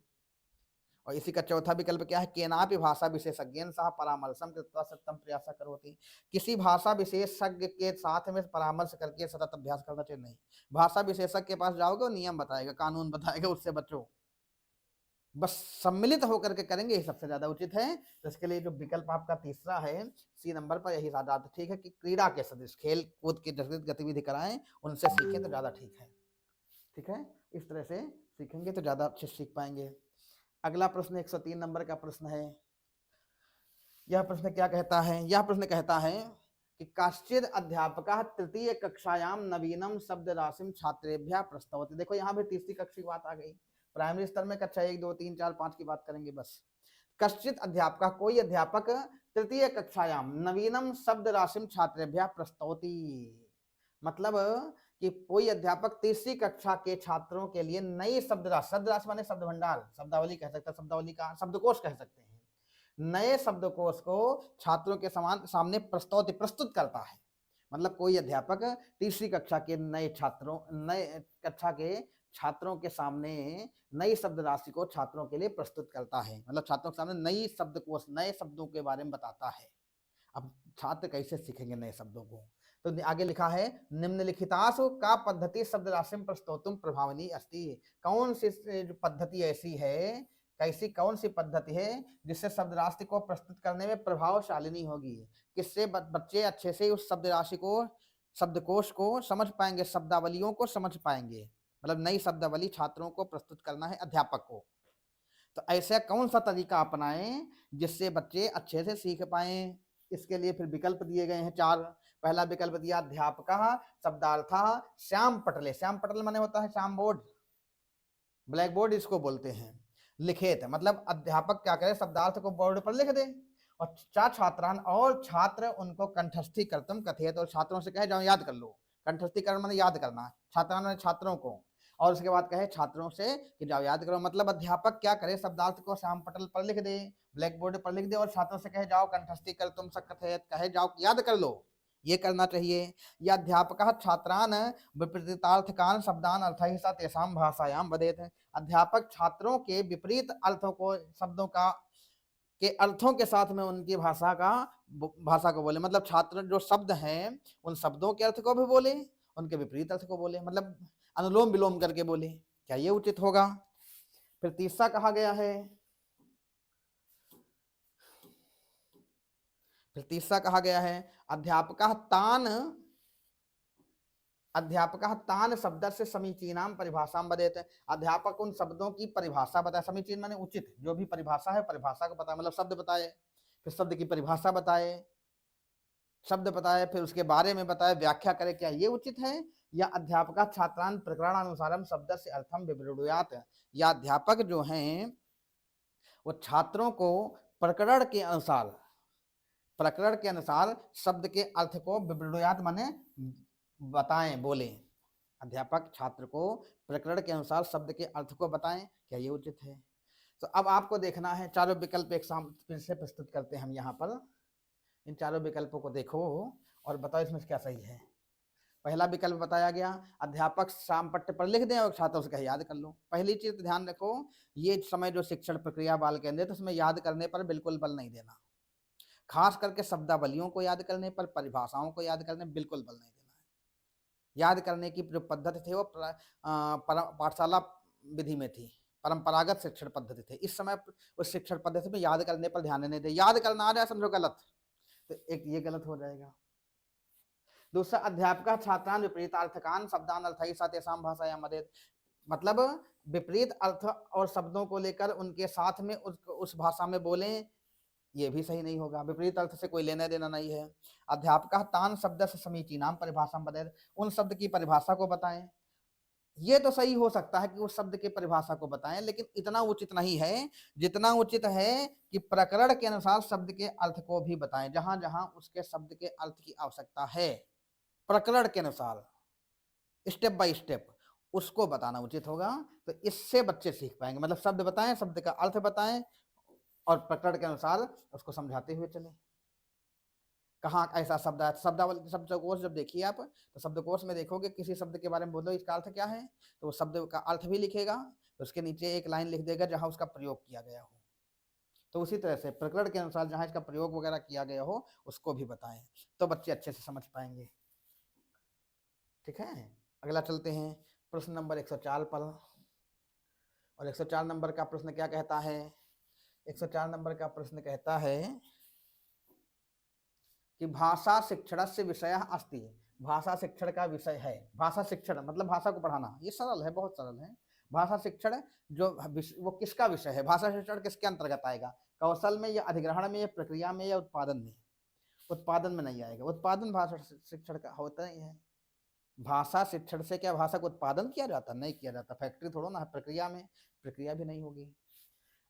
और इसी का चौथा विकल्प क्या है? केनापि भाषा विशेषज्ञ सह परामर्शम कृत्वा सततम प्रयास करोति, किसी भाषा विशेषज्ञ के साथ में परामर्श करके सतत अभ्यास करना चाहिए। नहीं, भाषा विशेषज्ञ के पास जाओगे, नियम बताएगा, कानून बताएगा, उससे बचो। बस सम्मिलित होकर के करेंगे, ये सबसे ज्यादा उचित है। तो इसके लिए जो विकल्प आपका तीसरा है सी नंबर पर, यही ज्यादा ठीक है कि क्रीड़ा के सदृश खेल कूद की गतिविधि कराएं, उनसे सीखें तो ज्यादा ठीक है। ठीक है, इस तरह से सीखेंगे तो ज्यादा अच्छे सीख पाएंगे। अगला प्रश्न 103 नंबर का प्रश्न है। यह प्रश्न क्या कहता है? यह प्रश्न कहता है कि काश्चिद अध्यापकः तृतीय कक्षायाम नवीनम शब्द राशिम छात्रेभ्यः प्रस्तौति। देखो यहाँ भी तीसरी कक्षा की बात आ गई। प्राइमरी स्तर में कक्षा 1, 2, 3, 4, 5 की बात करेंगे बस। कश्चित अध्यापक, कोई अध्यापक तृतीय कक्षायाम नवीनम शब्द राशिम छात्रेभ्यः प्रस्तौति, मतलब कि कोई अध्यापक तीसरी कक्षा के छात्रों के लिए नई शब्द राशि माने शब्द भंडार, शब्दावली कह सकते हैं, शब्दावली का शब्दकोश कह सकते हैं, नए शब्दकोश को छात्रों के सामने प्रस्तुत करता है। मतलब कोई अध्यापक तीसरी कक्षा के नए कक्षा के छात्रों के सामने नई शब्द राशि को छात्रों के लिए प्रस्तुत करता है, मतलब छात्रों के सामने नई शब्दकोश, नए शब्दों के बारे में बताता है। अब छात्र कैसे सीखेंगे नए शब्दों को? तो आगे लिखा है निम्नलिखितासु का पद्धति शब्द राशि में प्रस्तोतुम प्रभावनी अस्ति, कौन सी पद्धति ऐसी है, कौन सी पद्धति है जिससे शब्द राशि को प्रस्तुत करने में प्रभावशालिनी होगी, किससे बच्चे अच्छे से उस शब्द राशि को, शब्दकोश को समझ पाएंगे, शब्दावलियों को समझ पाएंगे। मतलब नई शब्दावली छात्रों को प्रस्तुत करना है अध्यापक को, तो ऐसा कौन सा तरीका अपनाएं जिससे बच्चे अच्छे से सीख पाए। इसके लिए फिर विकल्प दिए गए हैं 4। पहला विकल्प दिया अध्यापकः शब्दार्थः श्याम पटले, श्याम पटल माने होता है श्याम बोर्ड, ब्लैक बोर्ड इसको बोलते हैं। लिखित मतलब अध्यापक क्या करे, शब्दार्थ को बोर्ड पर लिख दे, और छात्रान और छात्र उनको कंठस्थी करतम कथेत, और छात्रों से कहे जाओ याद कर लो। कंठस्थीकरण माने याद करना, छात्रान ने छात्रों को, और उसके बाद कहे छात्रों से कि जाओ याद करो। मतलब अध्यापक क्या करे, शब्दार्थ को श्याम पटल पर लिख दे, ब्लैक बोर्ड पर लिख दे, और छात्रों से कहे जाओ कंठस्थी कर तुम कथेत, कहे जाओ याद कर लो, ये करना चाहिए। या अध्यापकः छात्रान विपरीतार्थकान शब्दान अर्थैः स तेषां भाषायां वदेत, अध्यापक छात्रों के विपरीत अर्थों को, शब्दों का के अर्थों के साथ में उनकी भाषा को बोले। मतलब छात्र जो शब्द हैं उन शब्दों के अर्थ को भी बोले, उनके विपरीत अर्थ को बोले, मतलब अनुलोम विलोम करके बोले। क्या ये उचित होगा? फिर तीसरा कहा गया है, अध्यापकः तान अध्यापकः तान् शब्दस्य समीचीनां परिभाषां वदेत्। अध्यापक उन शब्दों की परिभाषा बताए। समीचीन माने उचित, जो भी परिभाषा है परिभाषा को बताए, मतलब शब्द बताए, फिर शब्द की परिभाषा बताए, शब्द बताए, फिर उसके बारे में बताए, व्याख्या करे क्या ये उचित है। या अध्यापक छात्रान प्रकरणानुसारम शब्द से अर्थम विवृणुयात्। या अध्यापक जो हैं वो छात्रों को प्रकरण के अनुसार शब्द के अर्थ को विवृणुयात् माने बताएं, बोले। अध्यापक छात्र को प्रकरण के अनुसार शब्द के अर्थ को बताएं, क्या ये उचित है। तो अब आपको देखना है, चारों विकल्प एक साथ फिर से प्रस्तुत करते हैं हम यहाँ पर। इन चारों विकल्पों को देखो और बताओ इसमें क्या सही है। पहला विकल्प बताया गया, अध्यापक शाम पट्टे पर लिख दें और छात्रों से कहे याद कर लो। पहली चीज ध्यान रखो, ये समय जो शिक्षण प्रक्रिया बाल केंद्रित तो उसमें याद करने पर बिल्कुल बल नहीं देना। खास करके शब्दावलियों को याद करने पर, परिभाषाओं को याद करने बिल्कुल बल नहीं देना है। याद करने की जो पद्धति थी वो पाठशाला विधि में थी, परंपरागत शिक्षण पद्धति थी। इस समय उस शिक्षण पद्धति में याद करने पर ध्यान नहीं दे। याद करना आ जाए समझो गलत, तो एक ये गलत हो जाएगा। दूसरा, अध्यापक छात्रान विपरीतार्थकान शब्दान अर्थाई सातेषां भाषायां मदेत। मतलब विपरीत अर्थ और शब्दों को लेकर उनके साथ में उस भाषा में बोलें, ये भी सही नहीं होगा। विपरीत अर्थ से कोई लेना देना नहीं है। अध्यापक तान शब्द से समीचीनाम परिभाषा बदल, उन शब्द की परिभाषा को बताएं। ये तो सही हो सकता है कि उस शब्द की परिभाषा को बताएं, लेकिन इतना उचित नहीं है जितना उचित है कि प्रकरण के अनुसार शब्द के अर्थ को भी बताएं। जहां जहां उसके शब्द के अर्थ की आवश्यकता है, प्रकरण के अनुसार स्टेप बाय स्टेप उसको बताना उचित होगा। तो इससे बच्चे सीख पाएंगे। मतलब शब्द बताएं, शब्द का अर्थ बताएं और प्रकरण के अनुसार उसको समझाते हुए चले। कहाँ ऐसा शब्द है, शब्दावली शब्दकोश जब देखिए आप, तो शब्दकोश में देखोगे किसी शब्द के बारे में बोलो इसका अर्थ क्या है, तो वो शब्द का अर्थ भी लिखेगा, तो उसके नीचे एक लाइन लिख देगा जहां उसका प्रयोग किया गया हो। तो उसी तरह से प्रकरण के अनुसार जहां इसका प्रयोग वगैरह किया गया हो उसको भी बताएं, तो बच्चे अच्छे से समझ पाएंगे। ठीक है, अगला चलते हैं प्रश्न नंबर 104 पर। और 104 नंबर का प्रश्न क्या कहता है? 104 नंबर का प्रश्न कहता है कि भाषा शिक्षण से विषय अस्ति। भाषा शिक्षण का विषय है। भाषा शिक्षण मतलब भाषा को पढ़ाना, ये सरल है, बहुत सरल है। भाषा शिक्षण जो वो किसका विषय है? भाषा शिक्षण किसके अंतर्गत आएगा? कौशल में या अधिग्रहण में या प्रक्रिया में या उत्पादन में? उत्पादन में नहीं आएगा। उत्पादन भाषा शिक्षण का होता ही है। भाषा शिक्षण से क्या भाषा का उत्पादन किया जाता? नहीं किया जाता। फैक्ट्री थोड़ा ना है। प्रक्रिया में प्रक्रिया भी नहीं होगी,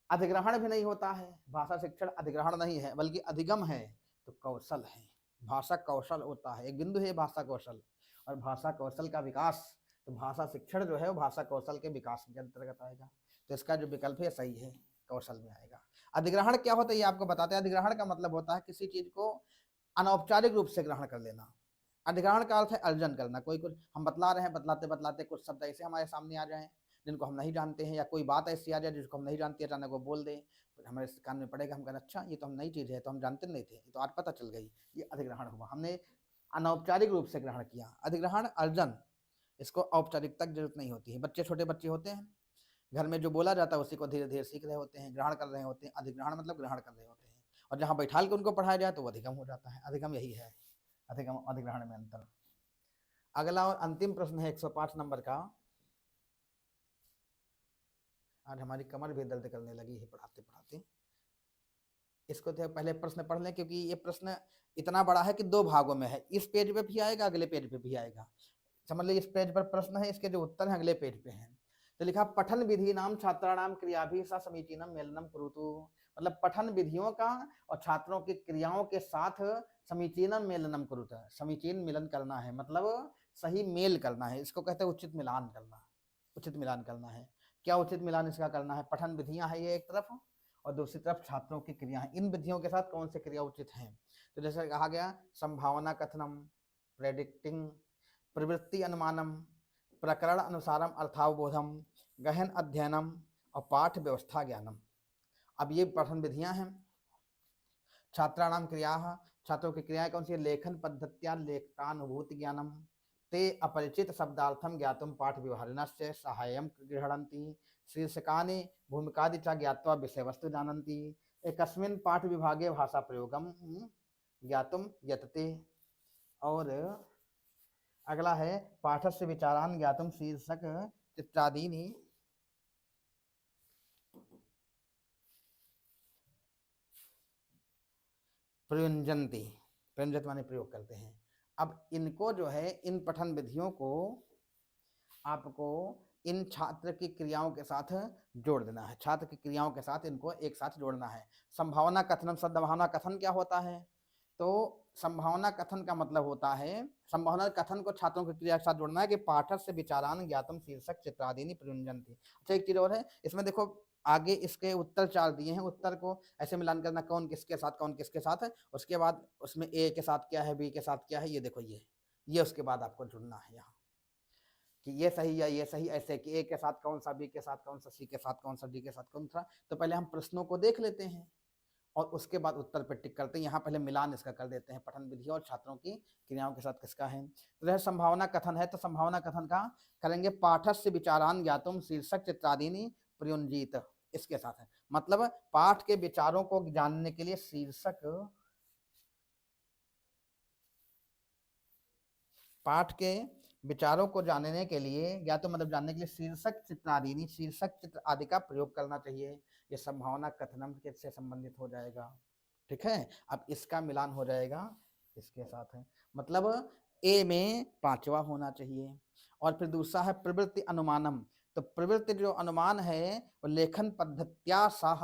अधिग्रहण भी नहीं होता है। भाषा शिक्षण अधिग्रहण नहीं है बल्कि अधिगम है, तो कौशल है। भाषा कौशल होता है, एक बिंदु है भाषा कौशल, और भाषा कौशल का विकास, तो भाषा शिक्षण जो है वो भाषा कौशल के विकास के अंतर्गत आएगा। तो इसका जो विकल्प है सही है, कौशल में आएगा। अधिग्रहण क्या होता है ये आपको बताते हैं। अधिग्रहण का मतलब होता है किसी चीज को अनौपचारिक रूप से ग्रहण कर लेना। अधिग्रहण का अर्थ है अर्जन करना। कोई कुछ हम बतला रहे हैं, बतलाते बतलाते कुछ शब्द ऐसे हमारे सामने आ जाए जिनको हम नहीं जानते हैं, या कोई बात ऐसी आ जाए जिसको हम नहीं जानते, अचानक वो बोल दे, हमारे कान में पड़ेगा, हम कहना अच्छा ये तो हम नई चीज़ है, तो हम जानते नहीं थे, ये तो आज पता चल गई। ये अधिग्रहण हुआ, हमने अनौपचारिक रूप से ग्रहण किया। अधिग्रहण अर्जन, इसको औपचारिकता की जरूरत नहीं होती है। बच्चे छोटे बच्चे होते हैं, घर में जो बोला जाता है उसी को धीरे धीरे सीख रहे होते हैं, ग्रहण कर रहे होते हैं। अधिग्रहण मतलब ग्रहण कर रहे होते हैं। और जहाँ बैठाल के उनको पढ़ाया जाए तो वो अधिगम हो जाता है। अधिगम यही है, अधिगम अधिग्रहण में अंतर। अगला और अंतिम प्रश्न है 105 नंबर का। आज हमारी कमर भी दर्द करने लगी है पढ़ाते पढ़ाते। इसको तो पहले प्रश्न पढ़ लें, क्योंकि ये प्रश्न इतना बड़ा है कि दो भागों में है। इस पेज पे भी आएगा, अगले पेज पे भी आएगा। समझ लीजिए इस पेज पर प्रश्न है, इसके जो उत्तर है अगले पेज पे हैं। तो लिखा पठन विधि नाम छात्राणाम क्रियाभि सा समीचीनम मेलनम कुरुतु। मतलब पठन विधियों का और छात्रों की क्रियाओं के साथ समीचीनम मेलनम कुरुत, समीचीन मिलन करना है, मतलब सही मेल करना है। इसको कहते हैं उचित मिलान करना। उचित मिलान करना है। क्या उचित मिलान इसका करना है? पठन विधियां हैं ये एक तरफ, और दूसरी तरफ छात्रों की क्रिया है। इन विधियों के साथ कौन से क्रिया उचित हैं? तो जैसे कहा गया संभावना कथनम, प्रेडिक्टिंग, प्रवृत्ति अनुमानम, प्रकरण अनुसारम अर्थावबोधम, गहन अध्ययनम और पाठ व्यवस्था ज्ञानम। अब ये पठन विधियां हैं। छात्राणाम क्रिया, छात्रों की क्रियाएं कौन सी है? लेखन पद्धत्या लेखकानुभूति ज्ञानम, ते अपरिचित शब्दार्थम ज्ञातुम पाठ व्यवहारिणस्य सहाय्यं गृह्णन्ति, शीर्षकानि भूमिकादि च ज्ञात्वा विषय वस्तु जानन्ति, एकस्मिन् पाठ विभागे भाषा प्रयोगम ज्ञातुम यतते। और अगला है पाठस्य विचारान ज्ञातुम शीर्षक चित्रादीनि प्रयुंजन्ति, प्रयुंजत माने प्रयोग करते हैं। अब इनको जो है, इन पठन विधियों को आपको इन छात्र की क्रियाओं के साथ जोड़ देना है। छात्र की क्रियाओं के साथ इनको एक साथ जोड़ना है। संभावना कथनम, सद्भावना कथन क्या होता है? तो संभावना कथन का मतलब होता है, संभावना कथन को छात्रों की क्रिया के साथ जोड़ना है कि पाठस्य विचारान ज्ञातम शीर्षक चित्रादीनि प्रयुंजन्ति। अच्छा, एक चीज और है इसमें, देखो आगे इसके उत्तर 4 दिए हैं, उत्तर को ऐसे मिलान करना, कौन किसके साथ कौन किसके साथ है, उसके बाद उसमें ए के साथ क्या है, बी के साथ क्या है, ये देखो ये उसके बाद आपको जुड़ना है यहाँ कि ये सही या ये सही, ऐसे कि ए के साथ कौन सा, बी के साथ कौन सा, सी के साथ कौन सा, डी के साथ कौन सा। तो पहले हम प्रश्नों को देख लेते हैं और उसके बाद उत्तर पर टिक करते हैं। यहाँ पहले मिलान इसका कर देते हैं, पठन विधि और छात्रों की क्रियाओं के साथ किसका है। तो यह संभावना कथन है, तो संभावना कथन का करेंगे पाठस्य विचारान ज्ञातुम शीर्षक चित्रादीनि प्रयुंजीत, इसके साथ है। मतलब पाठ के विचारों को जानने के लिए शीर्षक, पाठ के विचारों को जानने के लिए, या तो मतलब जानने के लिए शीर्षक चित्रादीनि, शीर्षक चित्र आदि का प्रयोग करना चाहिए। ये संभावना कथनम के से संबंधित हो जाएगा, ठीक है। अब इसका मिलान हो जाएगा इसके साथ है, मतलब ए में 5वां होना चाहिए। और फिर दूसरा है प्रवृत्ति अनुमानम, तो प्रवृत्ति जो अनुमान है वो लेखन पद्धत्या सह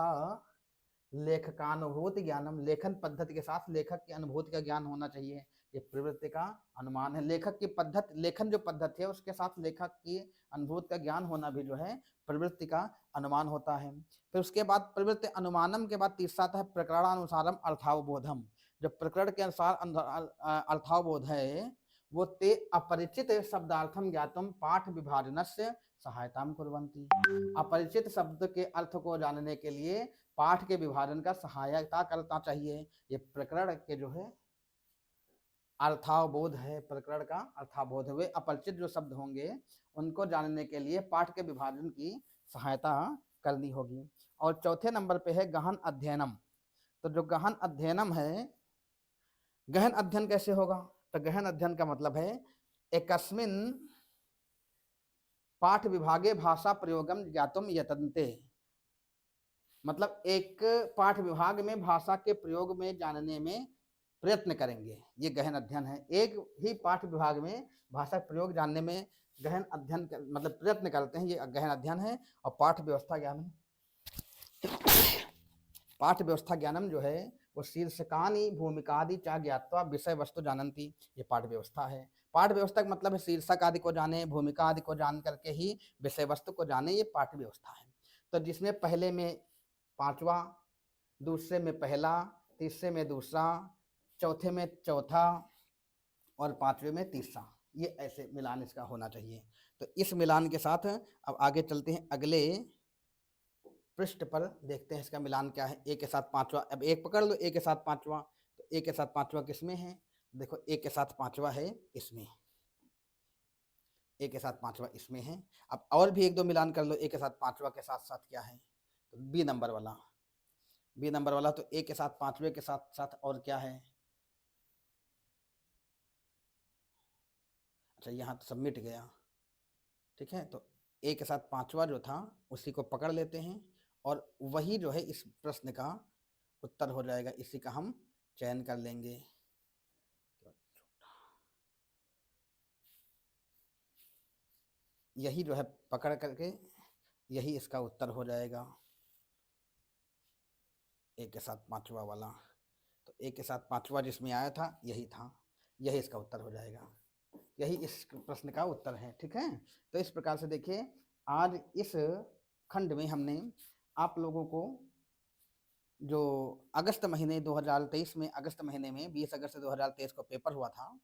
लेखकानुभूति ज्ञानम, लेखन पद्धति के साथ लेखक की अनुभूति का ज्ञान होना चाहिए। ये प्रवृत्ति का अनुमान है। लेखक की पद्धति, लेखन जो पद्धति है उसके साथ लेखक की अनुभूति का ज्ञान होना भी जो है प्रवृत्ति का अनुमान होता है। फिर उसके बाद प्रवृत्ति अनुमानम के बाद तीसरा आता है प्रकरणानुसारम अर्थावबोधम, जो प्रकरण के अनुसार अर्थावबोध है वो ते अपरिचित शब्दार्थम ज्ञातुम पाठ विभाजनस्य सहायताम कुर्वन्ति। अपरिचित शब्द के अर्थ को जानने के लिए पाठ के विभाजन का सहायता करना चाहिए। ये प्रकरण के जो है अर्थावबोध है, प्रकरण का अर्थावबोध हुए अपरिचित जो शब्द होंगे उनको जानने के लिए पाठ के विभाजन की सहायता करनी होगी। और चौथे नंबर पे है गहन अध्ययनम, तो जो गहन अध्ययनम है, गहन अध्ययन कैसे होगा? तो गहन अध्ययन का मतलब है एकस्मिन पाठ विभागे भाषा प्रयोगम ज्ञातुम यतन्ते, मतलब एक पाठ विभाग में भाषा के प्रयोग में जानने में प्रयत्न करेंगे, ये गहन अध्ययन है। एक ही पाठ विभाग में भाषा प्रयोग जानने में गहन अध्ययन मतलब प्रयत्न करते हैं, ये गहन अध्ययन है। और पाठ व्यवस्था ज्ञानम, पाठ व्यवस्था ज्ञानम जो है वो शीर्षकानि भूमिकादि चा ज्ञात्वा विषय वस्तु जानन्ति, ये पाठ व्यवस्था है। पाठ व्यवस्था का मतलब है शीर्षक आदि को जाने, भूमिका आदि को जान करके ही विषय वस्तु को जाने, ये पाठ व्यवस्था है। तो जिसमें पहले में 5वां, दूसरे में पहला, तीसरे में दूसरा, चौथे में चौथा और 5वें में तीसरा, ये ऐसे मिलान इसका होना चाहिए। तो इस मिलान के साथ अब आगे चलते हैं, अगले पृष्ठ पर देखते हैं इसका मिलान क्या है। ए के साथ 5वां, अब एक पकड़ लो, ए के साथ 5वां, तो ए के साथ 5वां किसमें है? देखो ए के साथ 5वां है इसमें, ए के साथ 5वां इसमें है। अब और भी 1-2 मिलान कर लो, ए के साथ 5वां के साथ साथ क्या है? तो बी नंबर वाला, बी नंबर वाला, तो ए के साथ 5वें के साथ साथ और क्या है? अच्छा, यहाँ तो सब मिट गया, ठीक है। तो ए के साथ 5वां जो था उसी को पकड़ लेते हैं और वही जो है इस प्रश्न का उत्तर हो जाएगा, इसी का हम चयन कर लेंगे। यही जो है पकड़ करके यही इसका उत्तर हो जाएगा, ए के साथ 5वां वाला। तो ए के साथ 5वां जिसमें आया था यही था, यही इसका उत्तर हो जाएगा, यही इस प्रश्न का उत्तर है, ठीक है। तो इस प्रकार से देखिए आज इस खंड में हमने आप लोगों को जो अगस्त महीने 2023 में, अगस्त महीने में 20 अगस्त 2023 को पेपर हुआ था,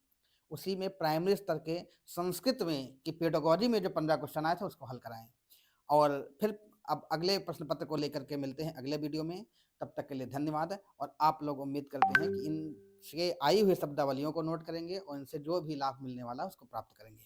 उसी में प्राइमरी स्तर के संस्कृत में की पेडागोजी में जो 15 क्वेश्चन आए थे उसको हल कराएं। और फिर अब अगले प्रश्न पत्र को लेकर के मिलते हैं अगले वीडियो में, तब तक के लिए धन्यवाद। और आप लोग उम्मीद करते हैं कि इनसे आई हुई शब्दावलियों को नोट करेंगे और इनसे जो भी लाभ मिलने वाला उसको प्राप्त करेंगे।